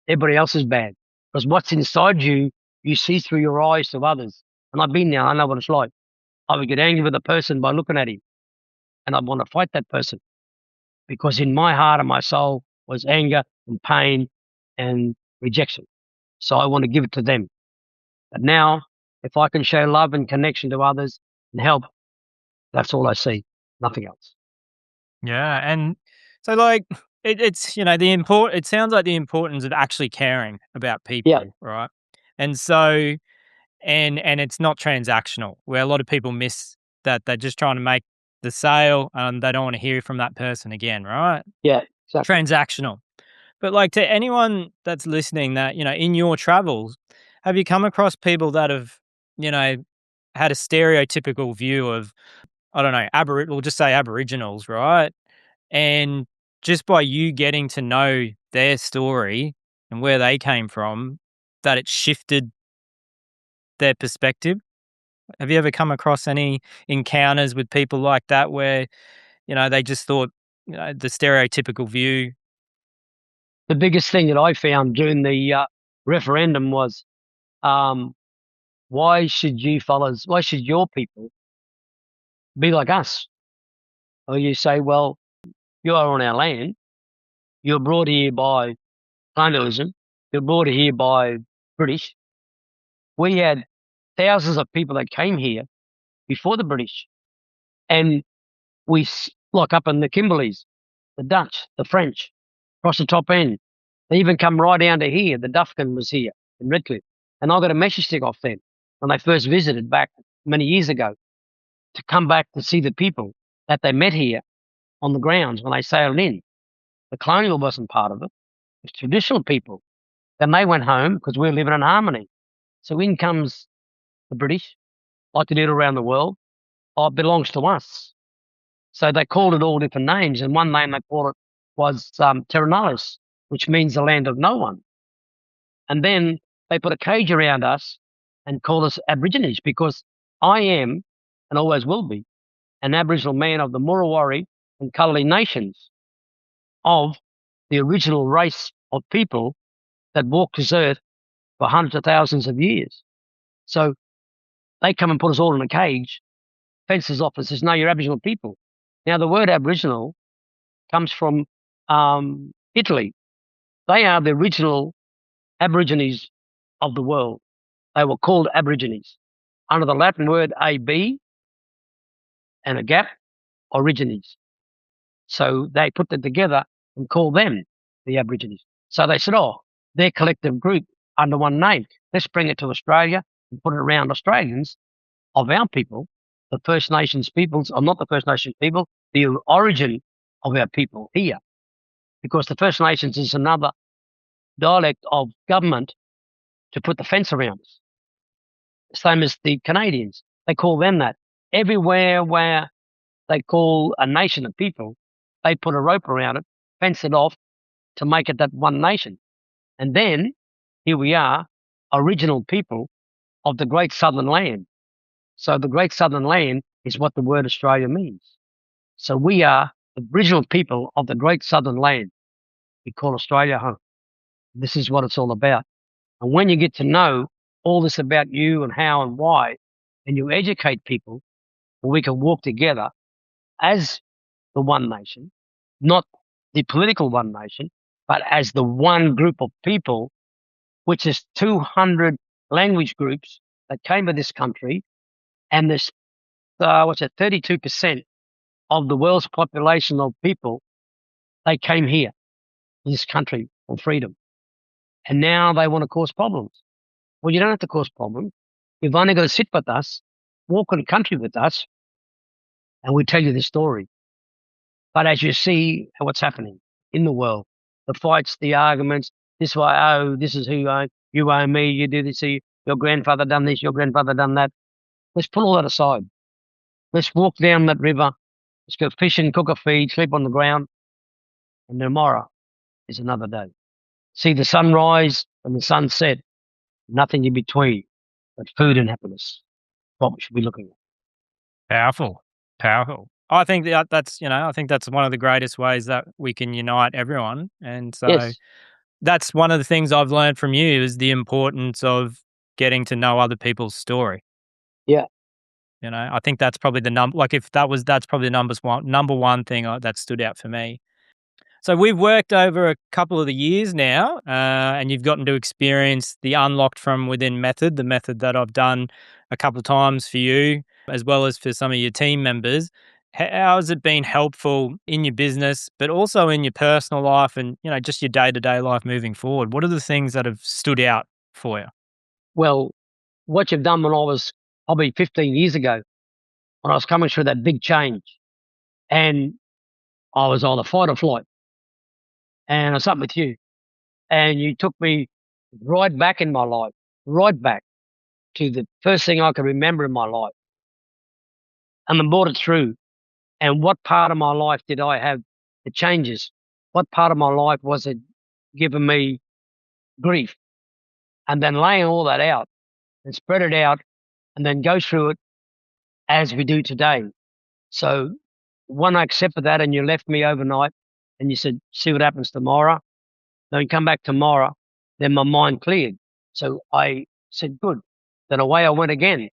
Everybody else is bad, because what's inside you, you see through your eyes to others. And I've been there. I know what it's like. I would get angry with a person by looking at him, and I'd want to fight that person because in my heart and my soul was anger and pain and rejection. So I want to give it to them. But now, if I can show love and connection to others and help, that's all I see, nothing else. Yeah, and so like it's it sounds like the importance of actually caring about Yeah, people, right? And so and it's not transactional, where a lot of people miss that they're just trying to make the sale and they don't want to hear from that person again, right? yeah, exactly. Transactional. But like to anyone that's listening that, in your travels, have you come across people that have, you know, had a stereotypical view of, I don't know, we'll just say Aboriginals, right? And just by you getting to know their story and where they came from, that it shifted their perspective? Have you ever come across any encounters with people like that where, they just thought, the stereotypical view? The biggest thing that I found during the referendum was, um, why should your people be like us? Or you say, well, you are on our land. You're brought here by colonialism. You're brought here by British. We had thousands of people that came here before the British, and like up in the Kimberleys, the Dutch, the French, across the top end. They even come right down to here. The Dufkin was here in Redcliffe, and I got a message stick off them when they first visited back many years ago to come back to see the people that they met here on the grounds when they sailed in. The colonial wasn't part of it. It was traditional people. Then they went home because we were living in harmony. So in comes the British, like they did around the world. Oh, it belongs to us. So they called it all different names, and one name they called it was Terra Nullis, which means the land of no one. And then they put a cage around us and called us Aborigines because I am, and always will be, an Aboriginal man of the Murawari and Connolly nations, of the original race of people that walked this earth for hundreds of thousands of years. So they come and put us all in a cage, fences off and says, no, you're Aboriginal people. Now, the word Aboriginal comes from Italy. They are the original Aborigines of the world. They were called Aborigines under the Latin word AB and a gap, origines. So they put them together and called them the Aborigines. So they said, oh, their collective group under one name. Let's bring it to Australia and put it around Australians of our people, the First Nations peoples, or not the First Nations people, the origin of our people here. Because the First Nations is another dialect of government to put the fence around us. Same as the Canadians. They call them that. Everywhere where they call a nation of people, they put a rope around it, fence it off to make it that one nation. And then here we are, original people of the Great Southern Land. So the Great Southern Land is what the word Australia means. So we are the original people of the Great Southern Land. We call Australia home. This is what it's all about. And when you get to know all this about you and how and why, and you educate people, we can walk together as the one nation, not the political one nation, but as the one group of people, which is 200 language groups that came to this country. And this, 32% of the world's population of people, they came here, this country, for freedom. And now they want to cause problems. Well, you don't have to cause problems. You've only got to sit with us, walk in the country with us, and we tell you the story. But as you see what's happening in the world, the fights, the arguments, this way, oh, this is who you owe me, you do this, your grandfather done this, your grandfather done that. Let's put all that aside. Let's walk down that river. Let's go fishing, cook a feed, sleep on the ground, and tomorrow is another day. See the sunrise and the sunset, nothing in between but food and happiness. What we should be looking at. Powerful, powerful. I think I think that's one of the greatest ways that we can unite everyone. And so Yes, that's one of the things I've learned from you is the importance of getting to know other people's story. Yeah. You know, I think that's probably the that's probably the number one thing that stood out for me. So we've worked over a couple of the years now, and you've gotten to experience the unlocked from within method, the method that I've done a couple of times for you, as well as for some of your team members. How has it been helpful in your business, but also in your personal life and, you know, just your day-to-day life moving forward? What are the things that have stood out for you? Well, what you've done when I was probably 15 years ago, when I was coming through that big change, and I was on a fight or flight, and I was up with you, and you took me right back in my life, right back to the first thing I could remember in my life, and then brought it through. And what part of my life did I have the changes? What part of my life was it giving me grief? And then laying all that out and spread it out and then go through it as we do today. So when I accepted that and you left me overnight and you said, see what happens tomorrow, then come back tomorrow, then my mind cleared. So I said, good. Then away I went again.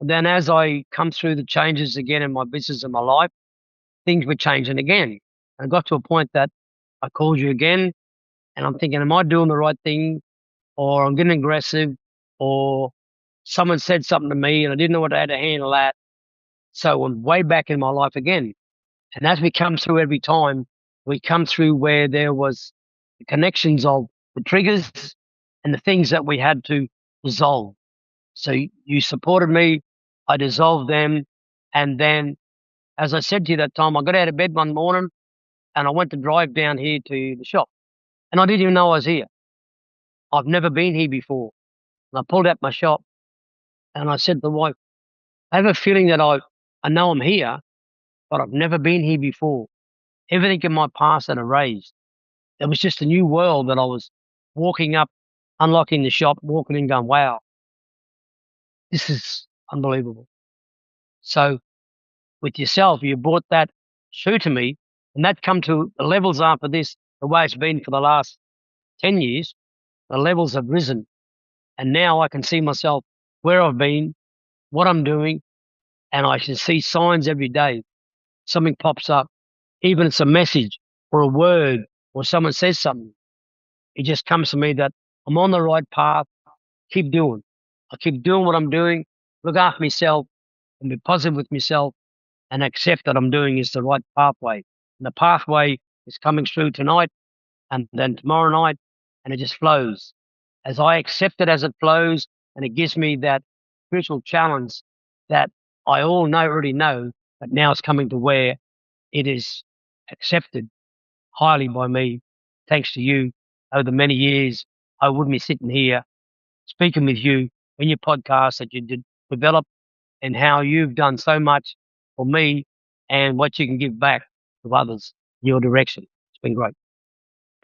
And then as I come through the changes again in my business and my life, things were changing again. I got to a point that I called you again and I'm thinking, am I doing the right thing? Or I'm getting aggressive, or someone said something to me and I didn't know what I had to handle that. So I'm way back in my life again. And as we come through every time, we come through where there was the connections of the triggers and the things that we had to resolve. So you supported me, I dissolved them, and then, as I said to you that time, I got out of bed one morning and I went to drive down here to the shop, and I didn't even know I was here. I've never been here before. And I pulled out my shop and I said to the wife, I have a feeling that I know I'm here, but I've never been here before. Everything in my past had erased. It was just a new world that I was walking up, unlocking the shop, walking in going, wow, this is unbelievable. So with yourself, you brought that through to me, and that come to the levels after this, the way it's been for the last 10 years, the levels have risen. And now I can see myself where I've been, what I'm doing, and I can see signs every day. Something pops up, even it's a message or a word or someone says something. It just comes to me that I'm on the right path. Keep doing. I keep doing what I'm doing, look after myself and be positive with myself and accept that I'm doing is the right pathway. And the pathway is coming through tonight and then tomorrow night, and it just flows. As I accept it as it flows, and it gives me that spiritual challenge that I already know, but now it's coming to where it is accepted highly by me, thanks to you over the many years. I wouldn't be sitting here speaking with you in your podcast that you did develop, and how you've done so much for me and what you can give back to others in your direction. It's been great.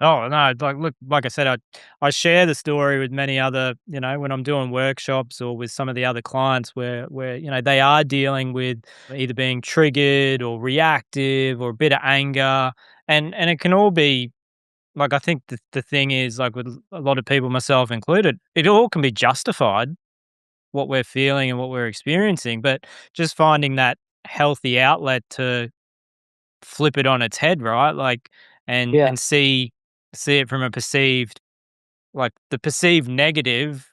Oh no, look, like I said, I share the story with many other, you know, when I'm doing workshops or with some of the other clients where, you know, they are dealing with either being triggered or reactive or a bit of anger. And it can all be like, I think the thing is, like, with a lot of people, myself included, it all can be justified, what we're feeling and what we're experiencing, but just finding that healthy outlet to flip it on its head, right? Like, Yeah, and see it from a perceived, like, the perceived negative,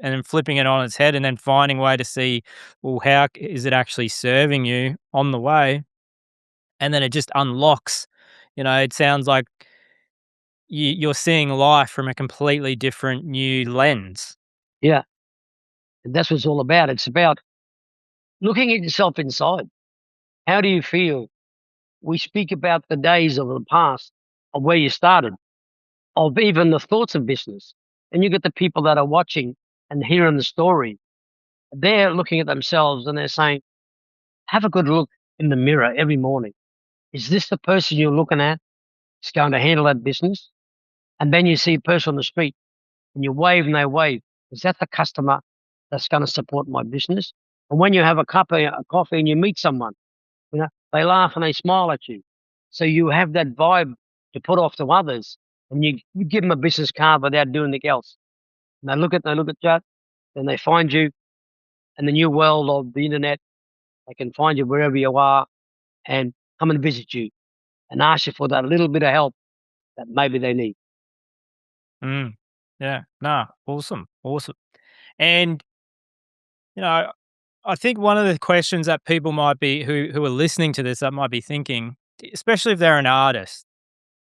and then flipping it on its head and then finding a way to see, well, how is it actually serving you on the way? And then it just unlocks, you know, it sounds like you're seeing life from a completely different new lens. yeah. And that's what it's all about. It's about looking at yourself inside. How do you feel? We speak about the days of the past, of where you started, of even the thoughts of business. And you get the people that are watching and hearing the story. They're looking at themselves and they're saying, have a good look in the mirror every morning. Is this the person you're looking at is going to handle that business? And then you see a person on the street and you wave and they wave. Is that the customer that's going to support my business? And when you have a cup of a coffee and you meet someone, you know, they laugh and they smile at you. So you have that vibe to put off to others, and you give them a business card without doing anything else. And they look at that, then they find you, and the new world of the internet, they can find you wherever you are and come and visit you and ask you for that little bit of help that maybe they need. Mm. Yeah. Nah. Awesome. Awesome. And you know, I think one of the questions that people might be who are listening to this that might be thinking, especially if they're an artist,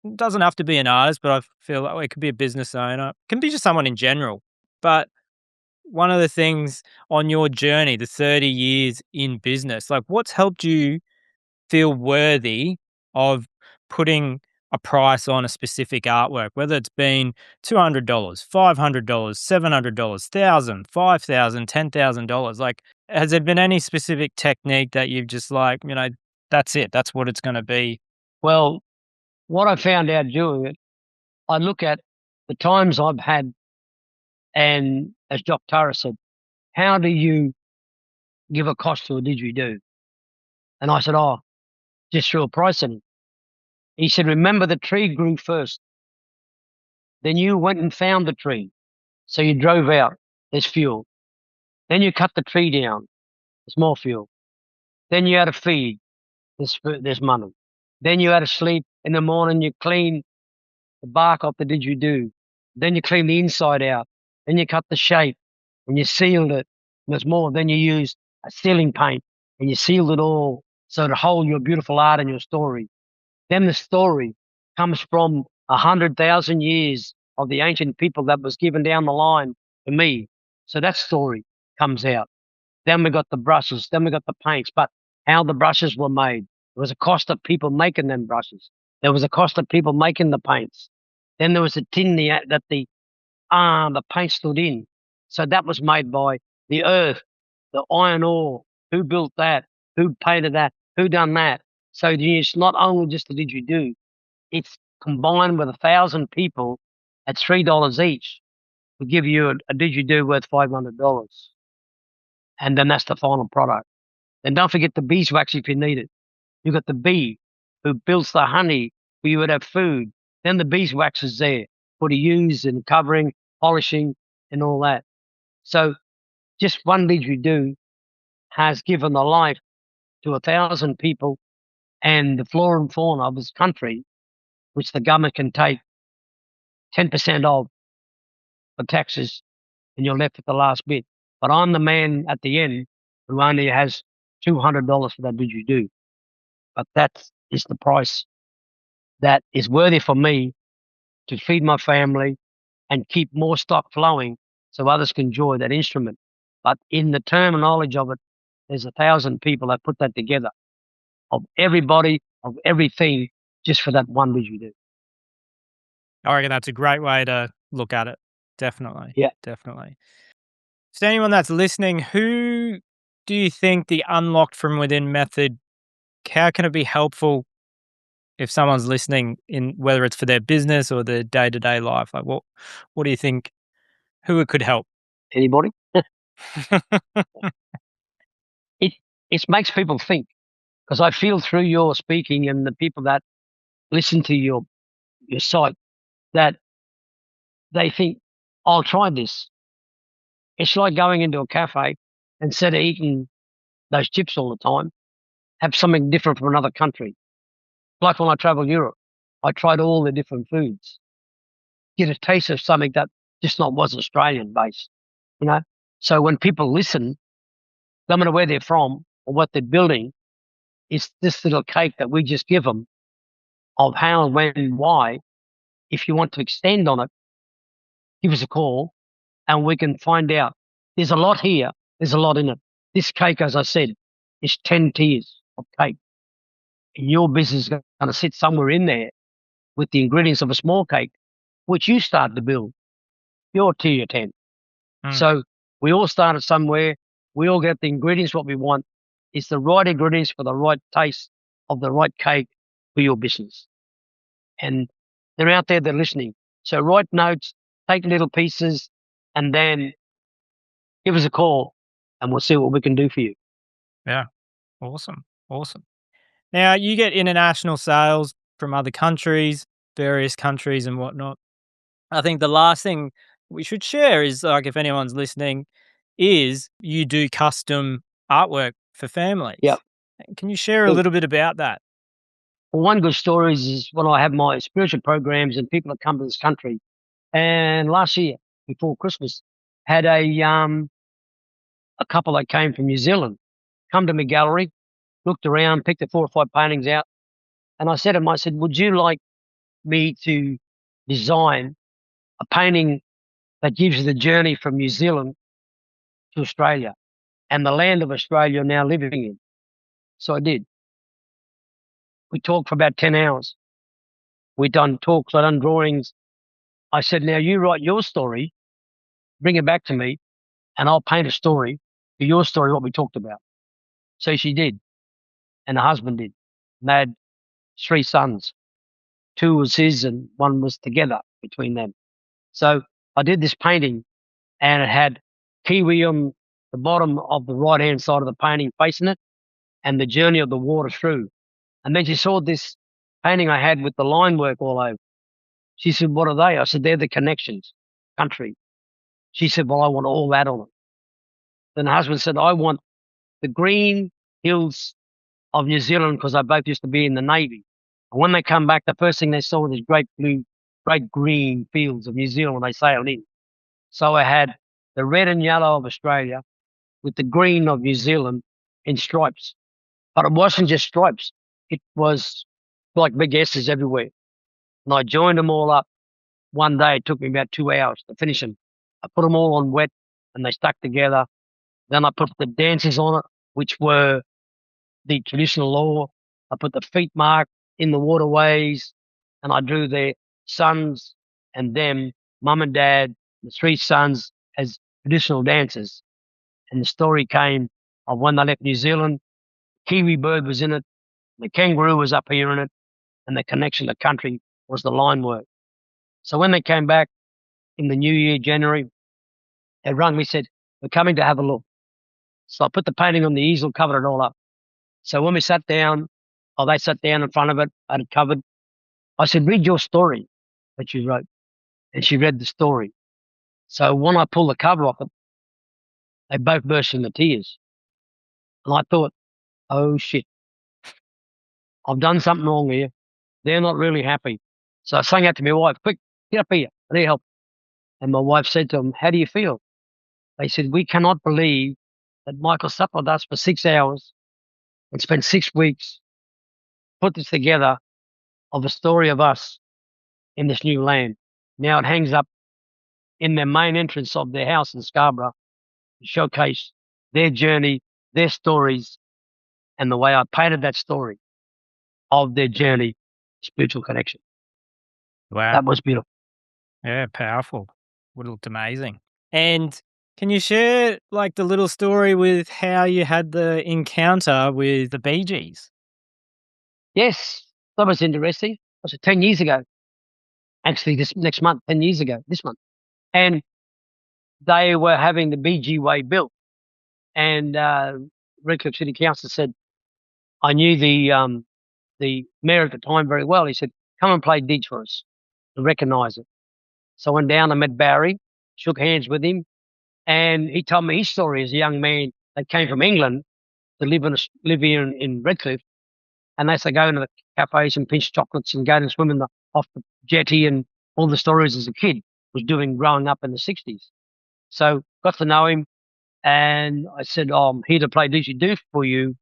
it doesn't have to be an artist, but I feel like it could be a business owner, it can be just someone in general. But one of the things on your journey, the 30 years in business, like what's helped you feel worthy of putting a price on a specific artwork, whether it's been $200, $500, $700, 1,000, 5,000, $10,000. Like, has there been any specific technique that you've just like, that's it, that's what it's going to be? Well, what I found out doing it, I look at the times I've had, and as Doc Tara said, how do you give a cost to a didgeridoo? And I said, oh, just through a pricing. He said, remember the tree grew first. Then you went and found the tree. So you drove out, there's fuel. Then you cut the tree down, there's more fuel. Then you had to feed, there's money. Then you had to sleep. In the morning, you clean the bark off the didgeridoo. Then you clean the inside out. Then you cut the shape and you sealed it. And there's more. Then you used a sealing paint and you sealed it all so to hold your beautiful art and your story. Then the story comes from 100,000 years of the ancient people that was given down the line to me. So that story comes out. Then we got the brushes. Then we got the paints. But how the brushes were made. There was a cost of people making them brushes. There was a cost of people making the paints. Then there was a tin that the paint stood in. So that was made by the earth, the iron ore. Who built that? Who painted that? Who done that? So it's not only just the didgeridoo, it's combined with 1,000 people at $3 each to give you a didgeridoo worth $500. And then that's the final product. And don't forget the beeswax if you need it. You've got the bee who builds the honey for you would have food. Then the beeswax is there for the use and covering, polishing, and all that. So just one didgeridoo has given the life to 1,000 people and the flora and fauna of this country, which the government can take 10% of for taxes, and you're left with the last bit. But I'm the man at the end who only has $200 for that didgeridoo. But that is the price that is worthy for me to feed my family and keep more stock flowing so others can enjoy that instrument. But in the terminology of it, there's 1,000 people that put that together, of everybody, of everything, just for that one didgeridoo. I reckon that's a great way to look at it. Definitely. Yeah. Definitely. So anyone that's listening, who do you think the unlocked from within method, how can it be helpful if someone's listening, in whether it's for their business or their day-to-day life? Like what do you think, who it could help? Anybody? It makes people think, because I feel through your speaking and the people that listen to your site that they think, I'll try this. It's like going into a cafe, instead of eating those chips all the time, have something different from another country. Like when I travel Europe, I tried all the different foods, get a taste of something that just not was Australian based, you know? So when people listen, no matter where they're from or what they're building, it's this little cake that we just give them of how, when, why. If you want to extend on it, give us a call and we can find out. There's a lot here. There's a lot in it. This cake, as I said, is 10 tiers of cake. And your business is going to sit somewhere in there with the ingredients of a small cake, which you start to build. Your tier 10. So we all started somewhere. We all get the ingredients what we want. It's the right ingredients for the right taste of the right cake for your business. And they're out there, they're listening. So write notes, take little pieces, and then give us a call and we'll see what we can do for you. Yeah. Awesome. Awesome. Now, you get international sales from other countries, various countries and whatnot. I think the last thing we should share is, like, if anyone's listening, is you do custom artwork for families. Yeah. Can you share a Well, little bit about that? one good story is when I have my spiritual programs and people that come to this country. And last year, before Christmas, had a couple that came from New Zealand come to my gallery, looked around, picked the 4 or 5 paintings out, and I said to them, I said, "Would you like me to design a painting that gives you the journey from New Zealand to Australia and the land of Australia you're now living in?" So I did. We talked for about 10 hours. We done talks, I done drawings. I said, "Now you write your story, bring it back to me, and I'll paint a story for your story, what we talked about." So she did, and the husband did. And they had 3 sons. 2 was his and 1 was together between them. So I did this painting, and it had kiwi on the bottom of the right-hand side of the painting facing it, and the journey of the water through. And then she saw this painting I had with the line work all over. She said, "What are they?" I said, "They're the connections, country." She said, "Well, I want all that on it." Then the husband said, "I want the green hills of New Zealand," because they both used to be in the Navy. And when they come back, the first thing they saw was these great blue, great green fields of New Zealand when they sailed in. So I had the red and yellow of Australia with the green of New Zealand in stripes. But it wasn't just stripes. It was like big S's everywhere. And I joined them all up one day. It took me about 2 hours to finish them. I put them all on wet and they stuck together. Then I put the dances on it, which were the traditional law. I put the feet mark in the waterways and I drew their sons and them, mum and dad, the 3 sons as traditional dancers. And the story came of when they left New Zealand, kiwi bird was in it, the kangaroo was up here in it, and the connection to country was the line work. So when they came back in the new year, January, they rung me, said, "We're coming to have a look." So I put the painting on the easel, covered it all up. So when we sat down, or they sat down in front of it, I had it covered. I said, "Read your story that you wrote." And she read the story. So when I pulled the cover off it, they both burst into tears. And I thought, oh shit, I've done something wrong here. They're not really happy. So I sang out to my wife, "Quick, get up here. I need help." And my wife said to them, "How do you feel?" They said, "We cannot believe that Michael sat with us for 6 hours and spent 6 weeks, put this together of a story of us in this new land." Now it hangs up in their main entrance of their house in Scarborough to showcase their journey, their stories, and the way I painted that story of their journey, spiritual connection. Wow. That was beautiful. Yeah, powerful. Would have looked amazing. And can you share like the little story with how you had the encounter with the Bee Gees? Yes, that was interesting. Was it 10 years ago? Actually, this next month, 10 years ago, this month. And they were having the BG Way built. And Redcliffe City Council said, I knew the mayor at the time very well. He said, "Come and play Didge for us to recognise it." So I went down, I met Barry, shook hands with him, and he told me his story as a young man that came from England to live here in Redcliffe. And they used to go into the cafes and pinch chocolates and go and swim off the jetty, and all the stories as a kid was doing growing up in the 60s. So got to know him, and I said, "Oh, I'm here to play didgeridoo for you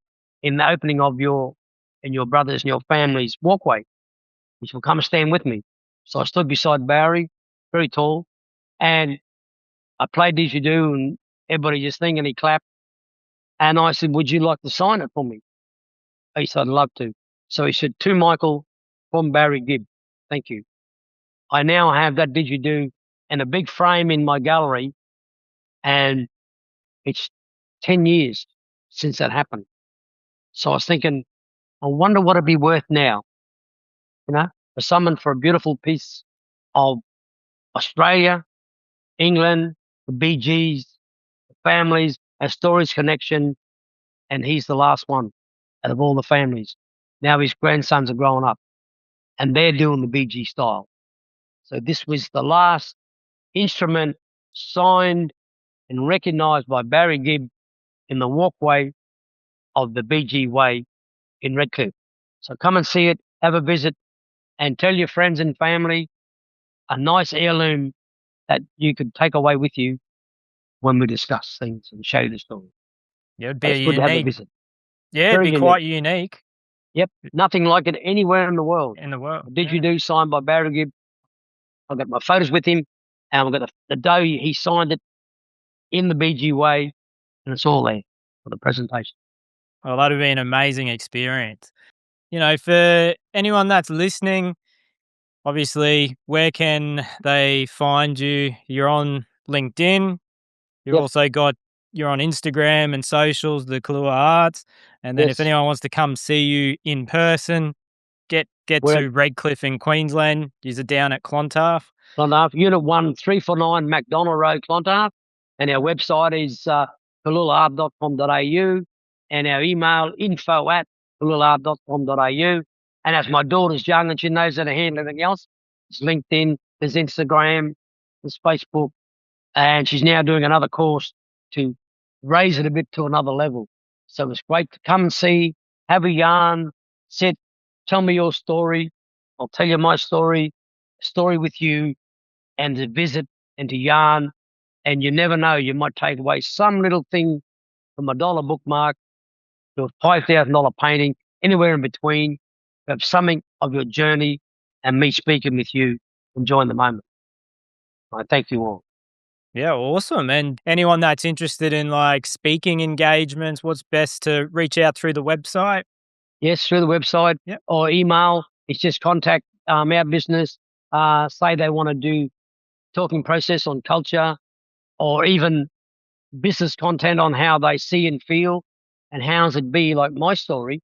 in the opening of your brothers and your family's walkway. He said, 'Well, come and stand with me.' So I stood beside Barry, very tall, and I played didgeridoo, and everybody just thinking he clapped. And I said, 'Would you like to sign it for me?' He said, 'I'd love to.' So he said, 'To Michael from Barry Gibb. Thank you.' I now have that didgeridoo in a big frame in my gallery, and it's 10 years since that happened. So I was thinking, I wonder what it'd be worth now, for someone for a beautiful piece of Australia, England, the Bee Gees, the families, a stories connection, and he's the last one out of all the families. Now his grandsons are growing up, and they're doing the Bee Gee style. So this was the last instrument signed and recognised by Barry Gibb in the walkway of the BG Way in Redcliffe. So come and see it, have a visit, and tell your friends and family a nice heirloom that you could take away with you when we discuss things and show you the story. Yeah, it'd So be it's good to have a unique. visit. Yeah, it'd Very be unique. quite unique Yep, nothing like it anywhere in the world. in the world. Didgeridoo signed by Barry Gibb. I've got my photos with him, and I've got the day he signed it in the BG Way, and it's all there for the presentation. Well, that'd be an amazing experience. You know, for anyone that's listening, obviously, where can they find you? You're on LinkedIn. You've Yep. also got you're on Instagram and socials, the Kullilla-Art. And then if Yes. anyone wants to come see you in person, get We're to Redcliffe in Queensland. You're down at Clontarf. Clontarf, Unit 1, 349 McDonald Road, Clontarf. And our website is kullilla-art.com.au, and our email info@kullilla-art.com.au. And as my daughter's young and she knows how to handle everything else, it's LinkedIn, there's Instagram, there's Facebook, and she's now doing another course to raise it a bit to another level. So it's great to come and see, have a yarn, sit, tell me your story. I'll tell you my story with you, and to visit and to yarn. And you never know, you might take away some little thing from $1 bookmark to a $5,000 painting, anywhere in between, of something of your journey and me speaking with you, enjoying the moment. I thank you all. Yeah, awesome. And anyone that's interested in like speaking engagements, what's best to reach out through the website? Yes, through the website. Yep. Or email. It's just contact our business. Say they want to do talking process on culture, or even business content on how they see and feel, and how's it be like my story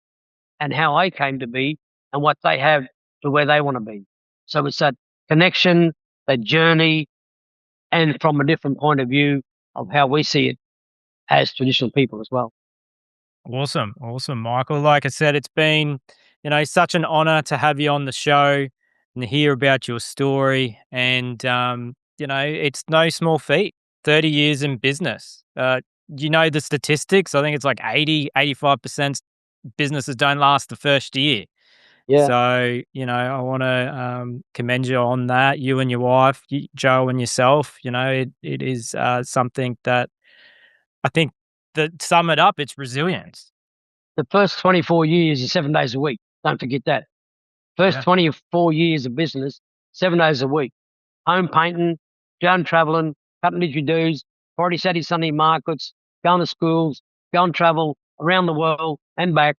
and how I came to be and what they have to where they want to be. So it's that connection, that journey, and from a different point of view of how we see it as traditional people as well. Awesome. Awesome, Michael. Like I said, it's been, such an honor to have you on the show and hear about your story. And, it's no small feat, 30 years in business. You know the statistics? I think it's like 85% businesses don't last the first year. Yeah. So, I want to commend you on that, you and your wife, Joe and yourself. It is something that I think that sum it up, it's resilience. The first 24 years is 7 days a week. Don't forget that. First 24 years of business, 7 days a week. Home painting, going traveling, cutting didgeridoos, Friday, Saturday, Sunday markets, going to schools, going travel around the world and back,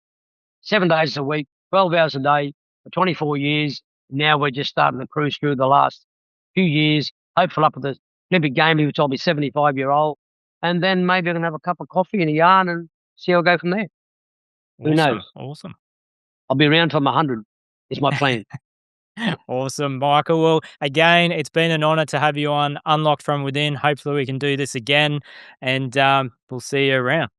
7 days a week, 12 hours a day for 24 years. Now we're just starting to cruise through the last few years, hopeful up at the Olympic Games, which I'll be 75-year-old. And then maybe I can have a cup of coffee and a yarn and see how I go from there. Who knows? Awesome. I'll be around till I'm 100 is my plan. Awesome, Michael. Well, again, it's been an honor to have you on Unlocked from Within. Hopefully we can do this again, and we'll see you around.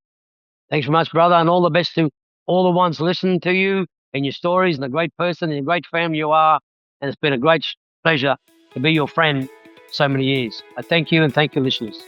Thanks very much, brother, and all the best to all the ones listening to you and your stories, and the great person and the great family you are. And it's been a great pleasure to be your friend so many years. I thank you, and thank you, listeners.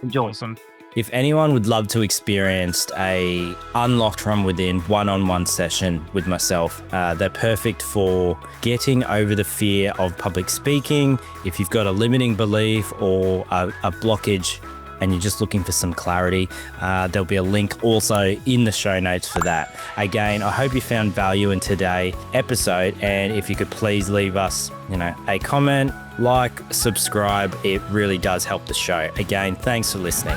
Enjoy. Awesome. If anyone would love to experience a Unlocked from Within one-on-one session with myself, they're perfect for getting over the fear of public speaking. If you've got a limiting belief or a blockage and you're just looking for some clarity, there'll be a link also in the show notes for that. Again, I hope you found value in today's episode, and if you could please leave us, a comment, like, subscribe. It really does help the show. Again, thanks for listening.